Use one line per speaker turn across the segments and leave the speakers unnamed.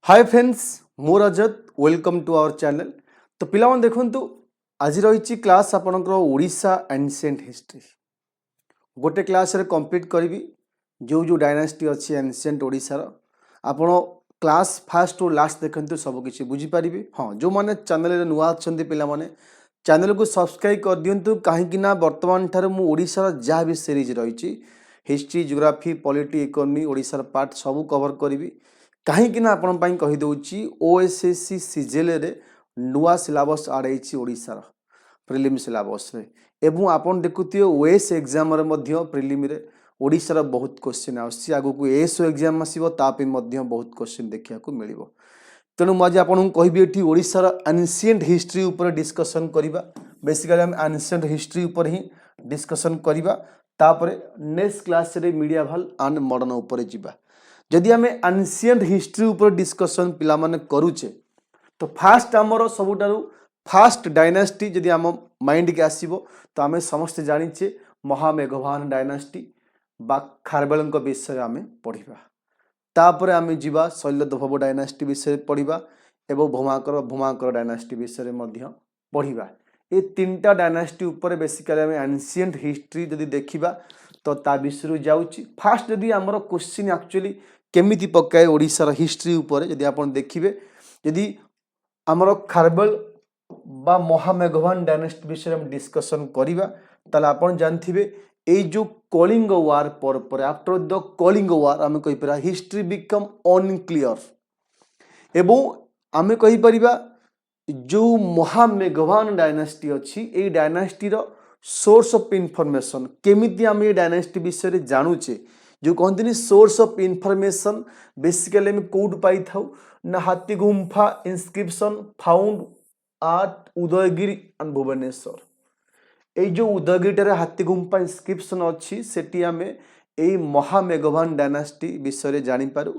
Hi friends मो रजत welcome to our channel. तो पिलावन देखंतु आज रही क्लास आपनकर ओडिशा एंशिएंट हिस्ट्री गोटे क्लास रे कंप्लीट करी जो जो डायनास्टी अच्छी एंशिएंट ओडिशार आपण क्लास फास्ट और लास्ट देखंतु सब किछि बुझी पारिबे। हाँ जो माने चैनल रे नुआ अछंती पिला माने चैनल को सब्सक्राइब कर दियंतु काहे कि ना वर्तमान ठारे मु ओडिशार जहाँ भी सीरीज रही हिस्ट्री जियोग्राफी पॉलिटी इकोनॉमी ओडिशार पार्ट सब कवर करी कहीं आपण कहीदे ओएसएससी सीजेल रे नुआ सिलेबस आड़े ओडिशार प्रिलिम सिलेबस रे एवं आपन देखुथिए ओएस एग्जाम रे मध्य प्रिलिम रे ओडिशार बहुत क्वेश्चन आसी आगु को एसओ एग्जाम आसीबो तापे मध्य बहुत क्वेश्चन देखिया को मिलिबो। तेणु मुझे आपन कहबी एठी ओडिशार एंशिएंट हिस्ट्री ऊपर डिस्कशन करिबा। बेसिकली हम एंशिएंट हिस्ट्री ऊपर ही डिस्कशन करिबा तापरे नेक्स्ट क्लास रे मीडिएवल एंड मॉडर्न ऊपर जिबा। जदि आम एंशिएंट हिस्ट्री ऊपर डिस्कशन पिला माने करूचे तो फास्ट आमर सबुठारु फास्ट डायनास्टी जदि आम माइंड के आसीबो तो आम समस्त जानिचे महामेघवान डायनास्टी बा खारवेल विषय आम पढ़ा। तापर आम जीवा शैलदभव डायनास्टी विषय पढ़ा एवं भूमाकर डायनास्टी विषय पढ़ा। ये तीनटा डायनास्टी ऊपर बेसिकली आम एंशिएंट हिस्ट्री जदि देखिबा तो ता विषय जाउची। फास्ट जदि आमर क्वेश्चन एक्चुअली केमिति पकाए ओडिशार हिस्ट्री ऊपर जदि आपण देखिबे जदि आमर खारवेल बा महामेघवान डायनास्टी विषय हम डिस्कशन करिबा ताले आपण जानथिबे ए जो कलिंग वार पर आफ्टर द कलिंग वार आम कहि परा हिस्ट्री बिकम अनक्लियर एवं आम कहि परिबा जो महामेघवान डायनास्टी अच्छी ए डायनास्टी रो सोर्स ऑफ इनफॉरमेशन केमिति आम ए डायनास्टी विषय जानुचे जो कहते सोर्स ऑफ इनफॉरमेशन बेसिकली आम कौट पाई था ना Hathi Gumpha inscription found at Udayagiri and Bhubaneswar. ये जो उदयगिरी हाथी गुंफा इंस्क्रिप्शन अच्छी सेठी आम ए महामेघवान डायनास्टी विषय जानीपारू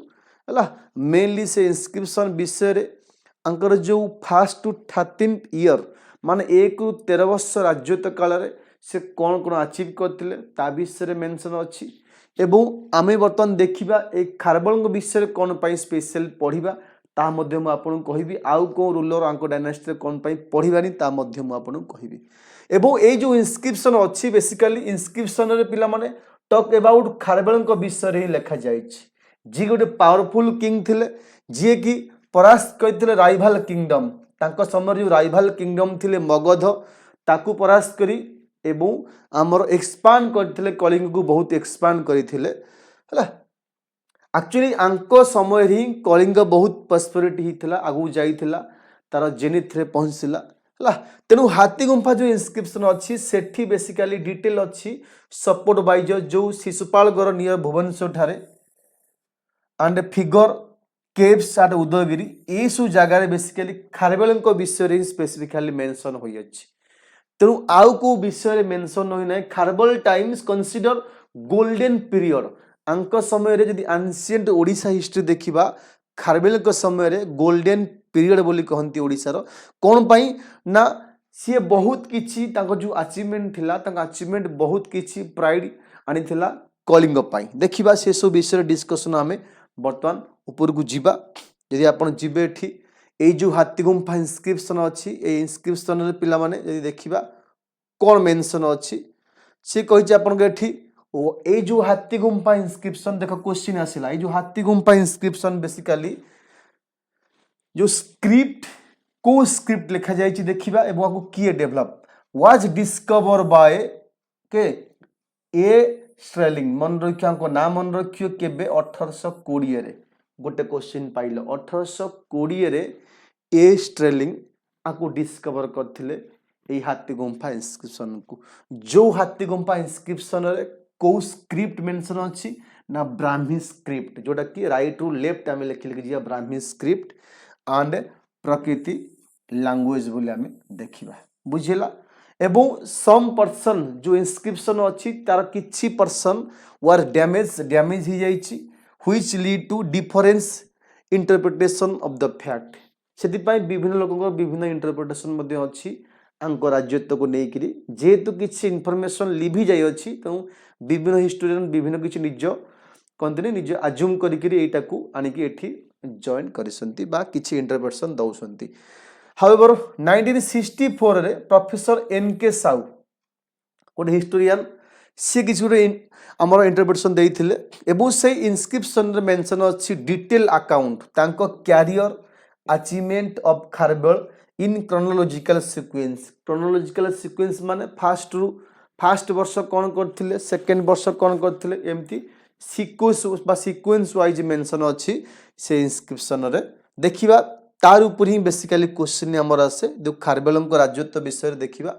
है। मेनली से इंस्क्रिप्शन विषय अंकर जो फास्ट टू 13th ईयर माने 1 ରୁ 13 वर्ष राज्यत्व काल से कौन कौन अचीव करते ता विषय मेंशन अच्छी एवं आमे बर्तमान देखिबा ए खारवेल विषय कौन पाई स्पेशल पढ़िबा ता मध्य मु आपन कहिबी आउ को रूलर आंको डायनास्टी कौन पाई पढ़िबानी ता मध्य मु आपन कहिबी। एवं ए जो इंस्क्रिप्शन अच्छी बेसिकली इंस्क्रिप्शन रे पिला माने टॉक अबाउट खारवेल विषय रे लिखा जाइछि जी गोटे पावरफुल किंग थिले जी की परास्त करथिले राइवल किंगडम तांको समय जो राइवल किंगडम थिले मगध ताकू परास्त करी एवं आमर एक्सपांड करथिले कलिंग को बहुत एक्सपांड करथिले हला। एक्चुअली आंको समय ही कलिंग बहुत प्रॉस्पेरिटी हिथिला आगु जाइथिला तार जेनिथ रे पहुंचला हला। तेनु हाथी गुंफा जो इंस्क्रिप्शन अच्छी सेठी बेसिकली डिटेल अच्छी सपोर्ट बाय जो शिशुपालगढ़ नियर भुवनेश्वर ठारे and figure caves at Udayagiri ये सब जगार बेसिकली खारवेल विषय स्पेसिफिकली मेंशन होई अछि। तेणु आउ को विषय मेंशन होई नै Kharavela times consider golden period अंक समय रे यदि एंशिएंट ओडिशा हिस्ट्री देखिबा खारवेल समय रे गोल्डन पीरियड बोली कहंती ओडिशार कोन पई ना सी बहुत किछि ताको जो अचीवमेंट थिला ताका अचीवमेंट बहुत किछि प्राइड आनी थिला कलिंग पई देखिबा से सब विषय डिस्कशन आमे वर्तमान ऊपर को जीवा। यदि आपण जीवे एठी ए जो हाथी गुंफा इंस्क्रिप्शन अच्छी ए इंस्क्रिप्शन रे पिला माने यदि देखिबा कोन मेंशन अच्छी से कहिछि आपण के एठी ओ ए जो हाथी गुंफा इंस्क्रिप्शन देखो क्वेश्चन आसिला ए जो हाथी गुंफा इंस्क्रिप्शन बेसिकली जो स्क्रिप्ट को स्क्रिप्ट लिखा जाइछि देखिबा एवं आको किए डेवलप वाज डिस्कवर बाय के ए स्ट्रेलिंग मन रखिया को नाम मन रखियो केबे 1820 रे गोटे क्वेश्चन पाइल 1820 रे ए स्ट्रेलिंग आको डिस्कवर करथिले ए हाथी गुंफा इंस्क्रिप्शन को जो हाथी गुंफा इंस्क्रिप्शन रे को स्क्रिप्ट मेंशन अछि ना ब्राह्मी स्क्रिप्ट जोटा कि राइट टू लेफ्ट आमे लिखिल कि ब्राह्मी स्क्रिप्ट एंड प्रकृति लैंग्वेज बोले आमे देखिबा बुझिला। एवं सम पर्सन जो इंस्क्रिप्शन अच्छी तार किछि पर्सन वर डैमेज ही जाइछि which lead to difference interpretation of the fact से विभिन्न लोक विभिन्न इंटरप्रिटेशन मध्ये अच्छी आंक राज्यत्व को लेकिन जेहेतु किसी इनफॉरमेशन लिभि जाई अछि तो विभिन्न हिस्टोरियन विभिन्न किछि निज कहते निज आज्यूम करिकरी एटा को आनिकी एठी जॉइन करिसंती बा किछि इंटरप्रिटेशन दउसंती। हाउएवर 1964 रे प्रोफेसर एन के साहू गोटे हिस्टोरियन सी किछि गोटे हमर इंटरप्रिटेशन देइथिले एबो से इनस्क्रिप्शन रे मेंशन अछि डिटेल अकाउंट तांको career achievement of Kharavela in chronological sequence माने फास्ट वर्ष कौन करथिले सेकंड वर्ष कौन करथिले एमती सीक्वेंस वाइज मेंशन अछि से इनस्क्रिप्शन रे देखिबा तार ऊपर ही बेसिकली क्वेश्चन हमर आसे जो खारबेलम को राजत्व विषय देखिबा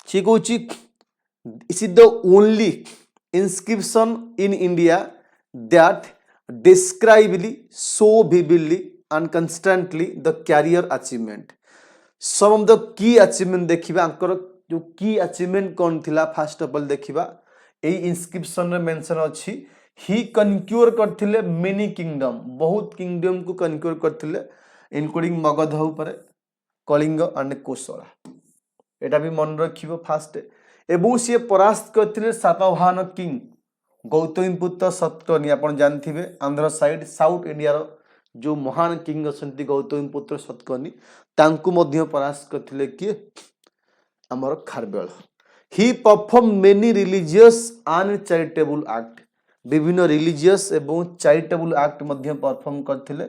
सी कहूची it is the only inscription in India that describely so vividly and constantly the career achievement. Some of the key achievement देखिबा अंकर जो key achievement कौन थिला फर्स्ट ऑफ ऑल देखिबा एई इंस्क्रिप्शन रे मेंशन अछि ही कन्क्यूर करथिले मेनी किंगडम बहुत किंगडम को कन्क्यूर करथिले इंक्लूडिंग मगध ऊपर कलिंग एंड कोसला एटा भी मन रखिबो फास्ट एवं सी परास्त करथिले सातवाहन किंग गौतमीपुत्र सतकर्णी आपण जानथिबे आंध्र साइड साउथ इंडिया रो जो महान किंग असंती गौतमीपुत्र सतकर्णी तांकु मध्य परास्त करथिले कि हमर Kharavela he perform many religious and charitable act विभिन्न रिलीजियस एवं चैरिटेबल एक्ट मध्य परफॉर्म करथिले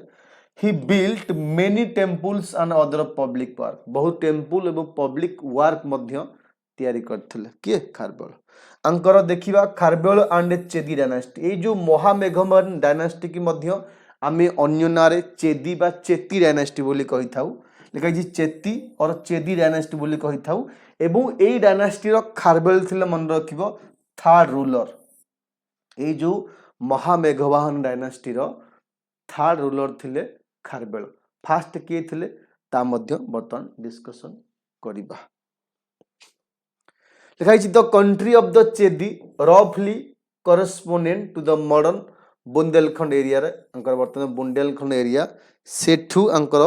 he built many temples and other public work बहुत टेम्पल एवं पब्लिक वर्क मध्य तैयारी करथिले किए खारबेल अंकर देखिबा खारबेल एंड चेदी डायनास्टी ए जो महामेघवन डायनास्टी की मध्य आमे अन्य नारे चेदी बा चेती डायनास्टी बोली कहि थाउ लेकिन जी चेती और चेदी डायनास्टी बोली कहि थाउ एवं ए डायनास्टी रो खारबेल थिले मन रखिबो थर्ड रूलर ए जो महामेघवाहन डायनास्टी रो थर्ड रूलर थिले खारबेल फास्ट किए थिले ता मध्य बर्तन डिस्कशन करिबा लिखाई the country of the Chedi रफली correspondent to the modern Bundelkhand area रे अंकर बर्तन बुंदेलखंड एरिया सेठू अंकर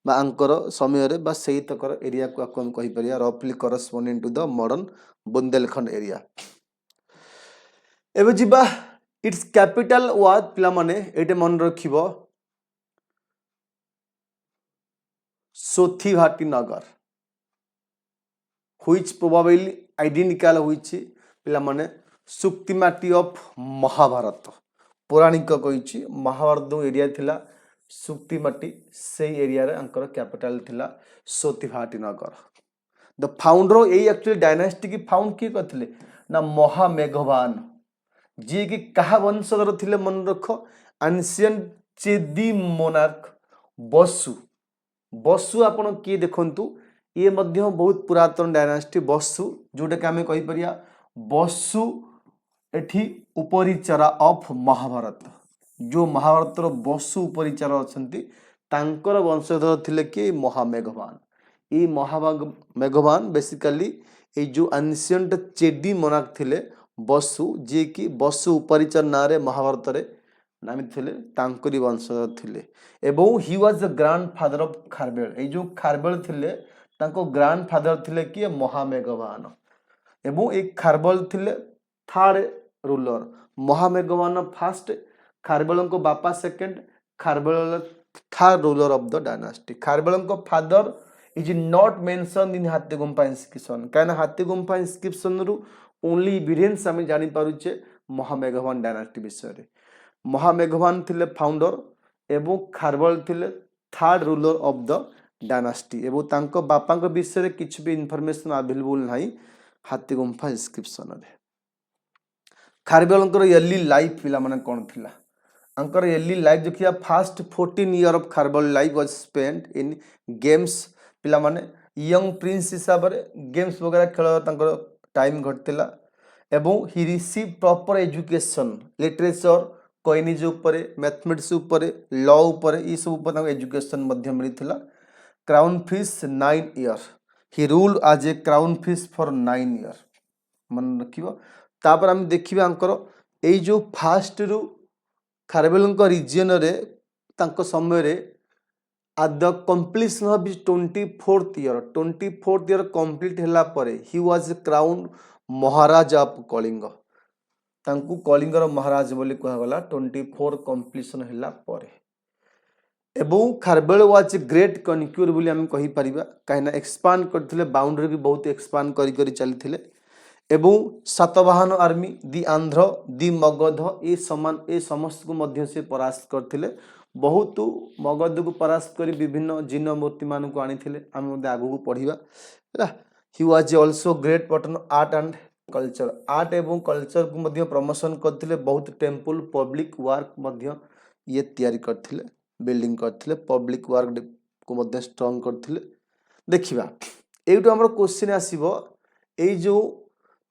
बा अंकर समय रे बा सेही तकर एरिया को हम कहि परिया रफली correspondent to the modern Bundelkhand area एबे जिबा इट्स कैपिटल वाज पिला माने एटे मन रखिबो सोथीघाटी नगर which probably identical होइछि पिला माने सुक्तिमाटी ऑफ महाभारत पौराणिक कहिछि महाभारत एरिया थिला सुक्तिमाटी से एरिया रे अंकर कैपिटल थिला सोथीघाटी नगर द फाउंडर ए एक्चुअली डायनास्टी की फाउंड की करथिले ना महामेघवान जी की कहा वंशधर थिले मन रखो एंशिएंट चेदी मोनार्क बसु बसु आपण की देखंतु ये मध्य बहुत पुरातन डायनास्टी बसु जोटा कि आम कहि परिया बसु एठी उपरिचरा ऑफ महाभारत जो महाभारत रो बसु उपरिचर अछंती तांकर वंशधर थिले कि महामेघवान ई महामेघवान बेसिकली ए जो एंशिएंट चेदी मोनार्क थिले बसु जे कि बसु उपरिचर नारे महाभारत रे नामित थिले तांकरी वंशधर थिले एवं he was the grandfather of Kharavela ए जो खारबेल थिले तांको ग्रैंडफादर थिले कि महामेघवान एवं एक खारबेल थिले थर्ड रूलर महामेघवान फर्स्ट खारबेल को बापा second Kharavela third ruler of the dynasty Kharavela को father is not mention in Hathigumpha inscription काना हाथीगुम्फा इंस्क्रिप्शन रु ओनली एविडेंस हम जानि पारुचे महामेघवान डायनास्टी विषय रे महामेघवान थिले फाउंडर एवं खारबेल थिले third ruler of the dynasty एवं तांको बापांको विषय रे किछ भी इंफॉर्मेशन अवेलेबल नाही हाथीगुम्फा इंस्क्रिप्शन रे खारबेलंकर इयरली लाइफ पिला माने कोन थिला अंकर इयरली लाइफ देखिया first 14 year of Kharavela life was spent in games पिला माने यंग प्रिंस हिसाब रे गेम्स वगैरह खेल तांकर टाइम घटतिला एवं he receive proper education literature coinage ऊपर मैथमेटिक्स ऊपर लॉ ऊपर ई सब ऊपर एजुकेशन मध्य मिलिथिला crown fish 9 year he rule as a crown fish for 9 year मन रखिबो तापर हम देखिबा अंकर ए जो फास्ट रु खारबेलंक रीजन रे तांको समय रे at the completion of his 24th year complete hela pare he was crowned Maharaja of Kalinga तांकु कलिंगर महाराज बोली कहगला 24 कंप्लीशन हैला परे एवं खारबेल वाज ग्रेट कनक्यूर बोली आम कहि परिबा काहेना एक्सपांड करथिले बाउंड्री भी बहुत एक्सपांड करी करी चलथिले एवं सातवाहन आर्मी दि आंध्र दि मगध ए समस्त को मध्य से परास्त करथिले बहुत मगध को परास्त करी विभिन्न जिन मूर्ति मान को आनिथिले आम आगु को पढ़िबा he was also great patron art and culture art एवं कल्चर को मध्य प्रमोशन करथिले बहुत टेम्पल पब्लिक वर्क मध्य ये तैयारी करथिले बिल्डिंग करथिले पब्लिक वर्क को मध्य स्ट्रांग करथिले देखिबा एइटो हमर क्वेश्चन आसीबो एई जो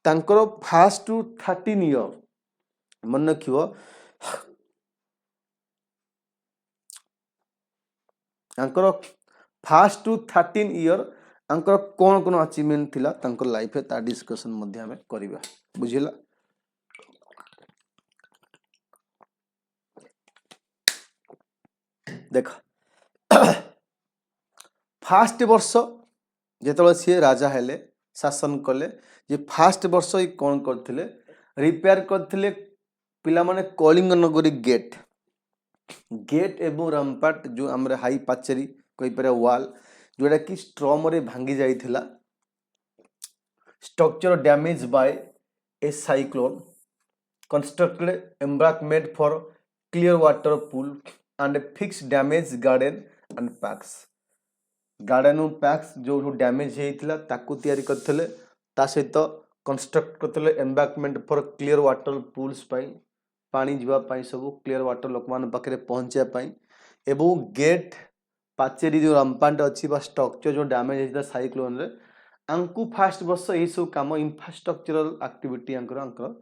तांकर फास्ट टू 13 ईयर मन रखिबो तांकर फास्ट टू 13 ईयर तांकर कोन कोन अचीवमेंट थिला तांकर लाइफ रे ता डिस्कशन मध्ये हमें करिबा बुझिला देख फास्ट वर्ष जेतବେଳେ सी राजा हेले शासन कले जे फास्ट वर्ष ये कौन करथिले रिपेयर करथिले पिला माने कलिंग नगरी गेट गेट एवं रंपाट जो हमरे हाई पाचेरी कहि परे वॉल जोड़ा कि स्ट्रॉम रे भांगी जाइथिला structure damage by a cyclone constructed embankment for clear water pool and fix damage garden and parks garden और पार्क्स जो डैमेज हेइथिला ताकू तयारी करथिले ता सहित कंस्ट्रक्ट करथिले embankment for clear water pools पाई पानी जीवा पाई सब क्लियर वाटर लोक मान पाखरे पहुंचे पाई एवं गेट पाचेरी जो रंपांट अच्छी बा स्ट्रक्चर जो डैमेज हेइथिला साइक्लोन रे आंकु फास्ट वर्ष एही सब काम इंफ्रास्ट्रक्चरल एक्टिविटी आंकर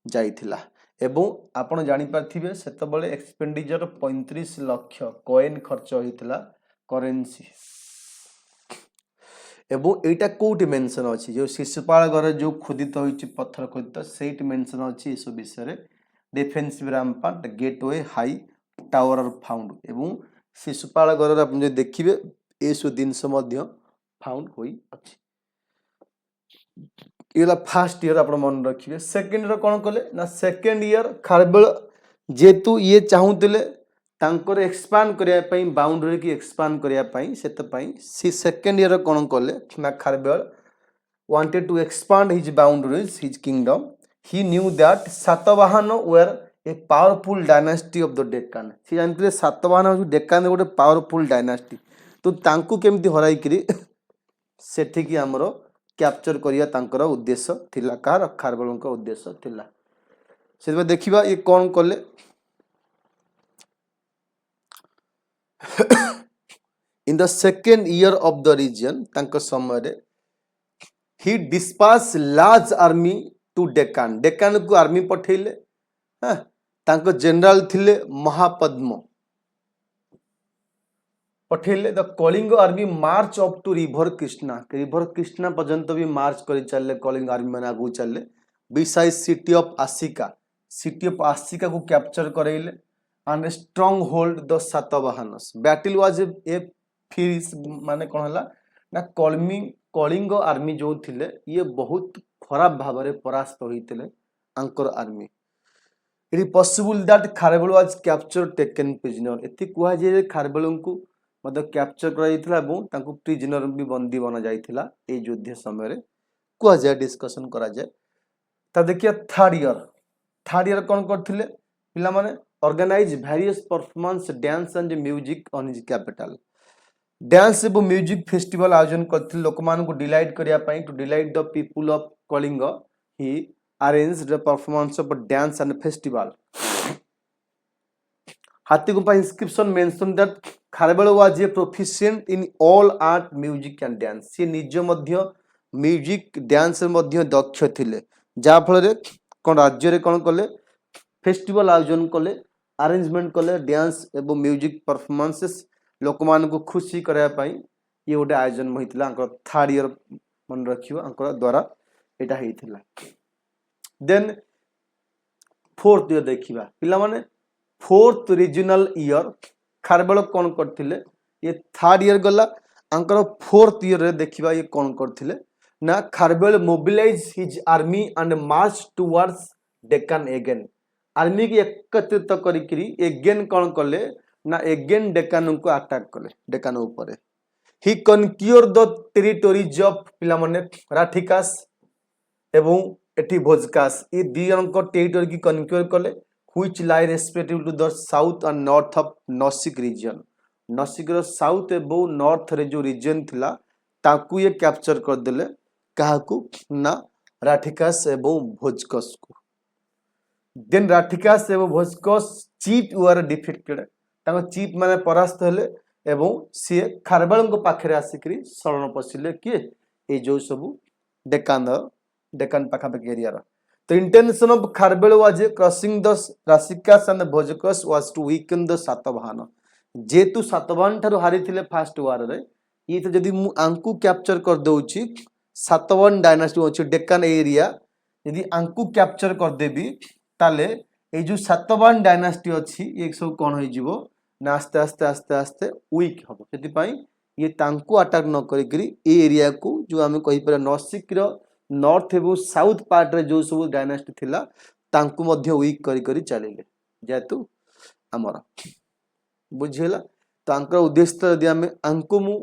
जाइथिला एवं आपण जानि पारथिबे सेतबेले एक्सपेंडिचर 35 लाख कॉइन खर्च होइथिला करेंसी एवं एटा कोटी मेंशन अछि जो शिशुपाल घर जो खुदित होइछि पत्थर खुदित सेट मेंशन अछि इस विषय रे defensive rampart gateway high tower are found एवं शिशुपाल घर आपण जे देखिबे एसो दिनस मध्य फाउंड होई अछि इला फर्स्ट ईयर आपण मन रखिबे सेकंड ईयर कोन कले ना सेकंड ईयर खारबेल जेतु ये चाहुतले तांकर एक्सपांड करिया पई बाउंड्री की एक्सपांड करिया पई सेत पई सी सेकंड ईयर कोन कले ना Kharavela wanted to expand his boundaries his kingdom he knew that Satavahana were a powerful dynasty of the Deccan सी जानते सातवाहन जो डेक्कान गोटे पावरफुल डायनास्टी तो तांकु केमती हराई करी सेठी की हमरो कैप्चर करिया तांकर उद्देश्य थिला कार खारबेल का उद्देश्य थिला से देखिबा ये कोन कले in the second year of the region तांकर समय रे he dispatched large army to Deccan Deccan को आर्मी पठेले हां तांको जनरल थिले महापद्म पठेले the Kalinga army march up to river Krishna पर्यंत भी मार्च करी चलले कलिंग आर्मी माने आगु चलले बिसाइड सिटी ऑफ आसिका को कैप्चर करैले and strong hold the Satavahanas battle was a फिर माने कोन हला ना कलिंग आर्मी जो थिले ये बहुत खराब भाव रे परास्त होइतिले अंकर army it is possible that Kharavela was capture taken prisoner एति कुहा जे खारबेल को मद कैप्चर करा जाइथिला एवं तांको प्रिजनर भी बंदी बना जाइथिला ए युद्ध समय रे कुहा जे डिस्कशन करा जाय ता देखिया थर्ड ईयर कोन करथिले पिला माने organize various performance dance and music on his capital dance एवं म्यूजिक फेस्टिवल आयोजन करथिले लोक मान को डिलाइट करिया पई to delight the people of Kalinga he arranged the performance of dance and festival हाथी को inscription mention that Kharavela was a proficient in all art music and dance से निज मध्य म्यूजिक डांस मध्य दक्ष थिले जा फल रे कोन राज्य रे कोन कले फेस्टिवल आयोजन कले अरेंजमेंट कले डांस एवं म्यूजिक परफॉर्मेंसेस लोक मान को खुशी करया पई ये गोटे आयोजन होइतिला अंकर थर्ड ईयर मन रखियो अंकर द्वारा एटा हेइतिला देन फोर्थ ईयर देखिबा पिला माने फोर्थ रीजनल ईयर खारबेल कोन करथिले ये थर्ड ईयर गला अंकर फोर्थ ईयर रे देखिबा ये कोन करथिले ना Kharavela mobilize his army and march towards Deccan again army की एकत्रित करी एगेन कौन कले ना एगेन डेकान को अटैक कले डेकान ऊपर ही कनक्योर द टेरिटोरीज ऑफ पिला माने राठिकास एवं एटी भोजकास ये दी जन टेरिटोरी की कनक्योर कले which lie respective to the south and north of Nasik region Nasik रो साउथ एवं नॉर्थ रे जो रीजन थिला ताकू ये कैप्चर कर देले काहाकू ना राठिकास एवं भोजकस को देन राठिकास एवं भोजकस चीफ वर डिफिटेड ताको चीफ माने परास्त हेले एवं सी खारबेल पाखे आसिक शरण पशिले किए ये जो सब डेकान पाखापाखि एरिया तो intention of Kharavela was crossing the Rasikas and Bhojakas was to weaken the Satavahana जेतु सातवाहन ठारू हारी थिले फास्ट वार रे ये तो जदी मु आंकु कैप्चर कर दउची सातवाहन डायनास्टी अछि डेकान एरिया यदि आंकु कैप्चर कर देबी ताले ए जो सातवाहन डायनास्टी अछि ये सब कोन होई जिवो ना आस्ते आस्ते आस्ते आस्ते वीक हबो सेति पई ये तांकु अटैक न करी ए एरिया को जो आमे कहि पर नसिक रो नॉर्थ एवं साउथ पार्ट रे जो सब डायनास्टी थिला तांकु मध्य वीक करी करी चलिले जेतु हमर बुझिला तो आंकर उद्देश्य यदि आमे आंकु मु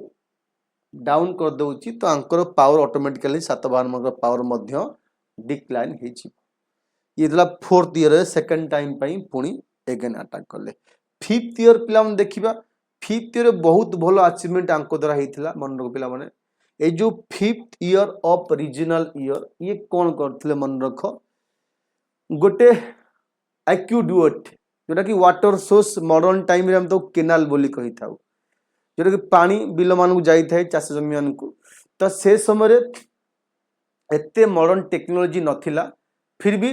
डाउन कर दउची तो आंकर पावर ऑटोमेटिकली सातवाहन पावर मध्य डिक्लाइन हे छी ये दला फोर्थ ईयर रे सेकंड टाइम पई पुनी एगेन अटैक करले फिफ्थ ईयर पिला मन देखिबा फिफ्थ ईयर बहुत भलो अचीवमेंट आंको द्वारा हेतिला मन रख पिला माने ए जो fifth year of regional year ये कौन करथिले मन रख गोटे एक्यूडुएट जोटा कि वाटर सोर्स मॉडर्न टाइम रे हम तो केनाल बोली कहि थाउ जोटा कि पानी बिल मान को जाई थाए चाष जमी मान को तो से समय रे एते मॉडर्न टेक्नोलॉजी नथिला फिर भी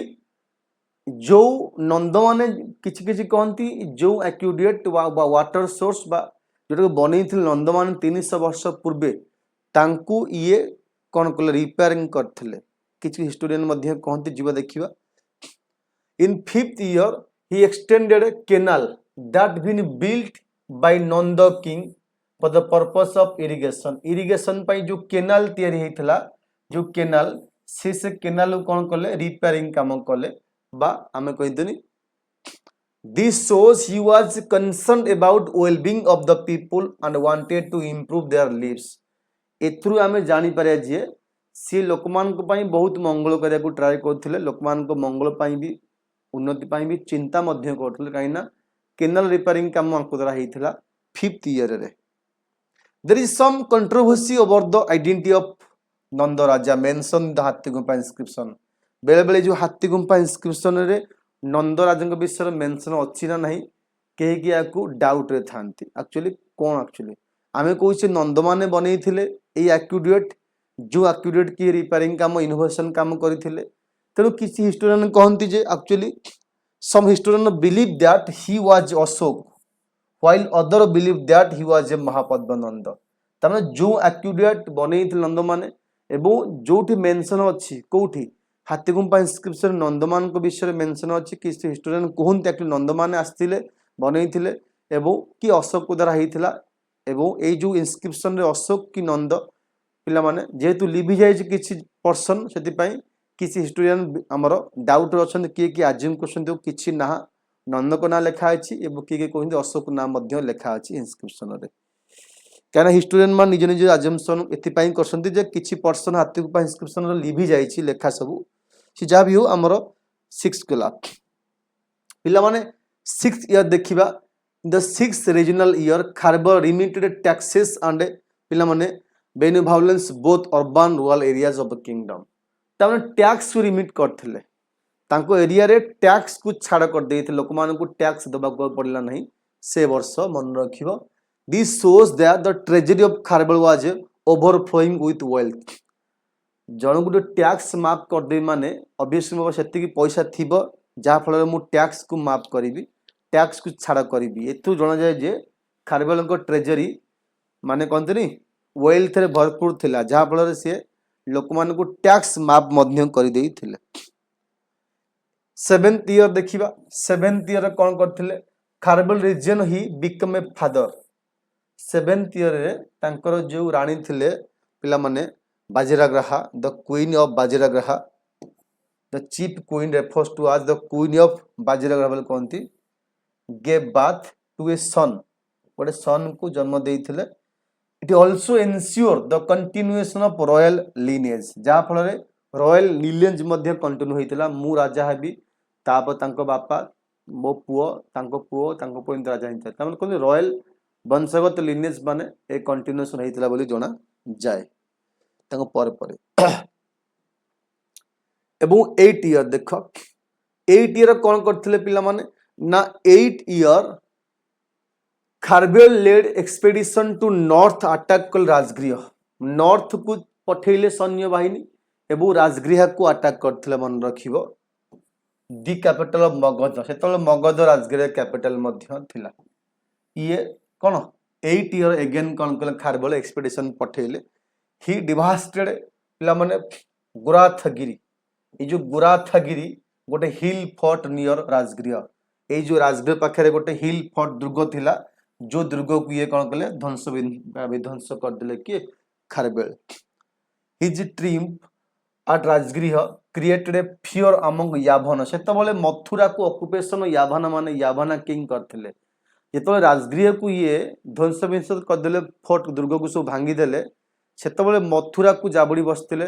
जो नंद माने किछि किछि कहंती जो एक्यूडुएट वाटर सोर्स बा जोटा बनै थिल नंद मान 300 वर्ष पूर्वे तांकु ये कौन कले रिपेयरिंग करथिले किछि हिस्टोरियन मध्ये कहंती जीवा देखिबा in fifth year he extended canal that been built by Nanda king for the purpose of irrigation पई जो कैनाल तयारी हेतला जो कैनाल से कैनाल कौन कले रिपेयरिंग काम कले बा आमे कहिदनी this shows he was concerned about wellbeing of the people and wanted to improve their lives एथरु आमे जानि पारे जे सी लोकमान को पई बहुत मंगल करिया को ट्राई करथिले लोकमान को मंगल पई भी उन्नति पई भी चिंता मध्य करथिले काइना कैनाल रिपेयरिंग काम अंक द्वारा हेतिला फिफ्थ ईयर रे there is some controversy over the identity of Nanda raja mention the Hathigumpha inscription बेले बेले जो हाथीगुंपा इंस्क्रिप्शन रे नंद राजा विषय मेंशन अच्छी ना नहीं कहीं कि डाउट रे थांती एक्चुअली कौन एक्चुअली आमे कहूचे नंद माने बनै थिले ए एक्यूडुएट जो एक्यूडुएट की रिपेयरिंग काम इनोवेशन काम करथिले तेणु किसी हिस्टोरियन कहंती जे actually some historian believe that he was Ashoka while other believe that he was a Mahapadmananda तमे जो एक्यूडुएट बनै थिले नंद माने एवं जोठी मेंशन अछि कोठी हाथीगुंपा इंस्क्रिप्शन नंदमान को विषय मेंशन अछि कि हिस्टोरियन कहंती एक्चुअली नंदमान आस्थिले बनैथिले एवं कि अशोक द्वारा हेतिला एवं ए जो इंस्क्रिप्शन रे अशोक कि नंद पिला माने जेतु लिभि जाय जे किछि पर्सन सेति पई किछि हिस्टोरियन हमर डाउट अछन कि आज्यूम करछन तो किछि ना नंद को ना लिखा अछि एवं कि कहंती अशोक ना मध्य लिखा अछि इंस्क्रिप्शन रे कहना हिस्टोरियन मान निज निज आजम्पशन एथि पई करछन जे किछि पर्सन हाथीगुंपा इंस्क्रिप्शन रे लिभि जाय छि लेखा सब सी जा भी हो आमर 6 क्लास पिला माने 6th ईयर देखिबा the 6th regional year Kharavela remitted taxes and पिला माने benevolence both urban rural areas of the kingdom ताने टैक्स को रिमिट करथिले तांको एरिया रे टैक्स को छाड़ कर देथिले लोक मान को टैक्स दबा को पड़ला नहीं से वर्ष मन रखिबो this shows that the treasury of Kharavela was overflowing with wealth जन गुटे टैक्स माफ कर दे माने ऑब्वियसली मो सेति पैसा थिबो जा फल मु टैक्स को माफ करी टैक्स को छाड़ करी एथु जणा जाय जे खारबेल को ट्रेजरी माने कहतनी वेल्थ रे भरपूर थिला जा फल से लोक मान को टैक्स माफ मध्य कर देई थिले 7th ईयर देखिबा 7th ईयर कोन करथिले Kharavela region he become a father 7th year रे तांकर जो रानी थिले पिला माने Vajiragraha the queen of Vajiragraha the chief queen refers to as the queen of Bajirao बोले कहती gave bath to a son गोटे सन को जन्म देते it also ensure the continuation of royal lineage जहाँ फल रॉयल लिनेज मध्य कंटिन्यू होता मु राजा हेबी तापर तांको बापा मो पुओ तांको पुओ तांको पुओ राजा होता है कहते रॉयल वंशगत लिनेज माने ए कंटिन्यूएशन होता बोली जना जाए तांको पर एवं 8 ईयर देख 8 ईयर कौन करथिले पिला माने ना 8 year Kharavela led expedition to north attack कल राजगृह नॉर्थ को पठेले सैन्य बाहिनी एवं राजगृह को अटैक करथिले मन रखिबो दी कैपिटल ऑफ मगध से मगध राजगृह कैपिटल मध्य थिला ये कौन 8 ईयर अगेन कौन कले खारवेल एक्सपेडिशन पठेले ही डिवास्टेड पिला माने गुराथगिरी ये जो गुराथगिरी गोटे हिल फोर्ट नियर राजगृह ये जो राजगृह पाखे गोटे हिल फोर्ट दुर्ग थिला जो दुर्ग को ये कौन कले ध्वंस विध्वंस करदे किए Kharavela his triumph at Rajagriha created a fear among Yavana से मथुरा को ऑक्युपेशन याभन माने याभना किंग करथिले जो राजगृह को ये ध्वंस विध्वंस करदे फोर्ट दुर्ग को सब भांगीदेले से मथुरा को जाबड़ी बसते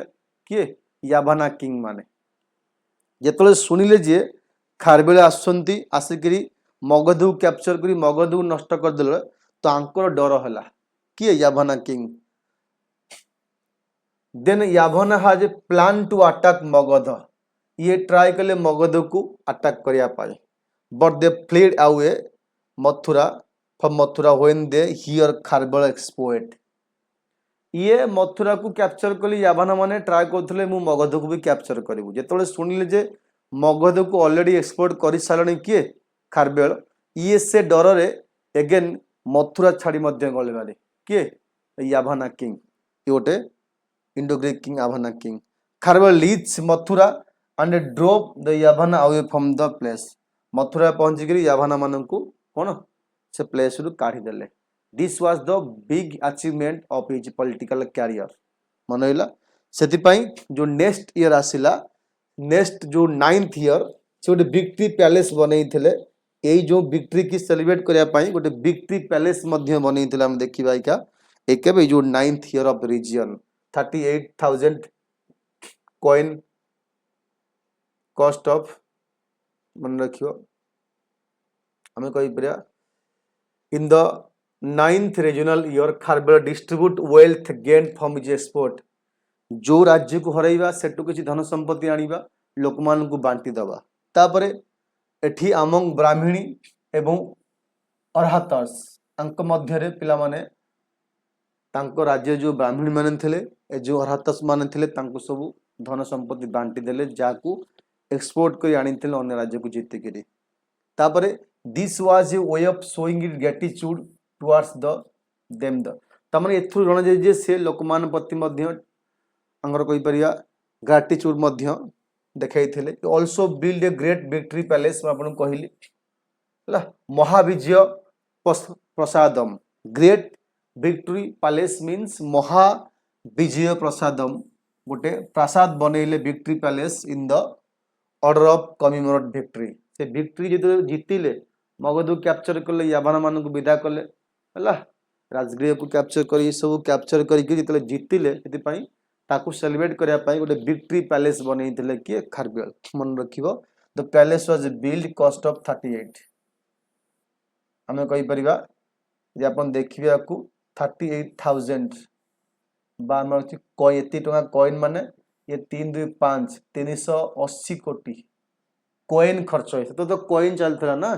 किए याभना किंग माने जो शुणिले जे खारवेल आसुंती आसिकी मगध को कैप्चर करी मगध को नष्ट करदे तो आंकर डर है किए याभना किंग देन याभना हाज प्लान टू अटैक मगध ये ट्राई कले मगध को अटैक करिया पाए but they fled away Mathura from Mathura when they hear Kharavela exploit ये मथुरा को कैप्चर कले याभना माने ट्राई करथले मु मगध को भी कैप्चर करिवु जेतले सुनिले जे मगध को ऑलरेडी एक्सप्लोइट करि सालणी किए खारवेल ये से डर रे अगेन मथुरा छाड़ी मध्य गले मारे किए याभना किंग ये गोटे Indo Greek king Yavana king Kharavela leads Mathura and drove the Yavana away from the place Mathura पहुंची करी याभना मानन को कोन से प्लेस रु काढी देले this was the big achievement of his political career मनइला सेति पई जो नेक्स्ट ईयर आसिला नेक्स्ट जो 9th ईयर से गोटे विक्ट्री पैलेस बनै थिले यही जो विक्ट्री की सेलिब्रेट करने पाई गोटे विक्ट्री पैलेस मध्य बनै थिले हम देखिबा क्या एक जो 9th year of region 38,000 coin cost of मन रखियो हमें कहि परिया in the 9th regional year Kharavela distribute wealth gain from his export जो राज्य को हरैबा सेटु किछि धन संपत्ति आनिबा लोकमान को बांटी दबा तापरे एठी अमंग ब्राह्मणी एवं अरहतर्स अंक मध्य रे पिला माने तांको राज्य जो ब्राह्मणी माने थिले ए जो अरहतर्स माने थिले तांको सब धन संपत्ति बांटी देले जाकू एक्सपोर्ट करी आनी थिले अन्य राज्य को जीति करी तापरे this was A way of showing it gratitude towards the them the तमने एथु जण जे से लोकमान प्रति मध्य अंगर कहि परिया ग्रेटिट्यूड मध्य देखाई थिले also build a great victory palace आपन कहली हला महाविजय प्रसादम ग्रेट विक्ट्री पैलेस मीन्स महाविजय प्रसादम गोटे प्रासाद बनैले victory palace in the order of commemorate victory से विक्ट्री जो जीतिले मगध को कैप्चर कले याभना मान को विदा कले हला राजगृह को कैप्चर करी सब कैप्चर करी जितले जीतिले सेति पई ताकू सेलिब्रेट करिया पाई गोटे विक्ट्री पैलेस बनैथिले कि खारवेल मन रखिबो the palace was build cost of 38 हमें कहि परिबा जे अपन देखिबा को 38,000 बार अछि कोई एति टका कॉइन माने ये 325 380 कोटी कॉइन खर्च होय तो कॉइन चलथला ना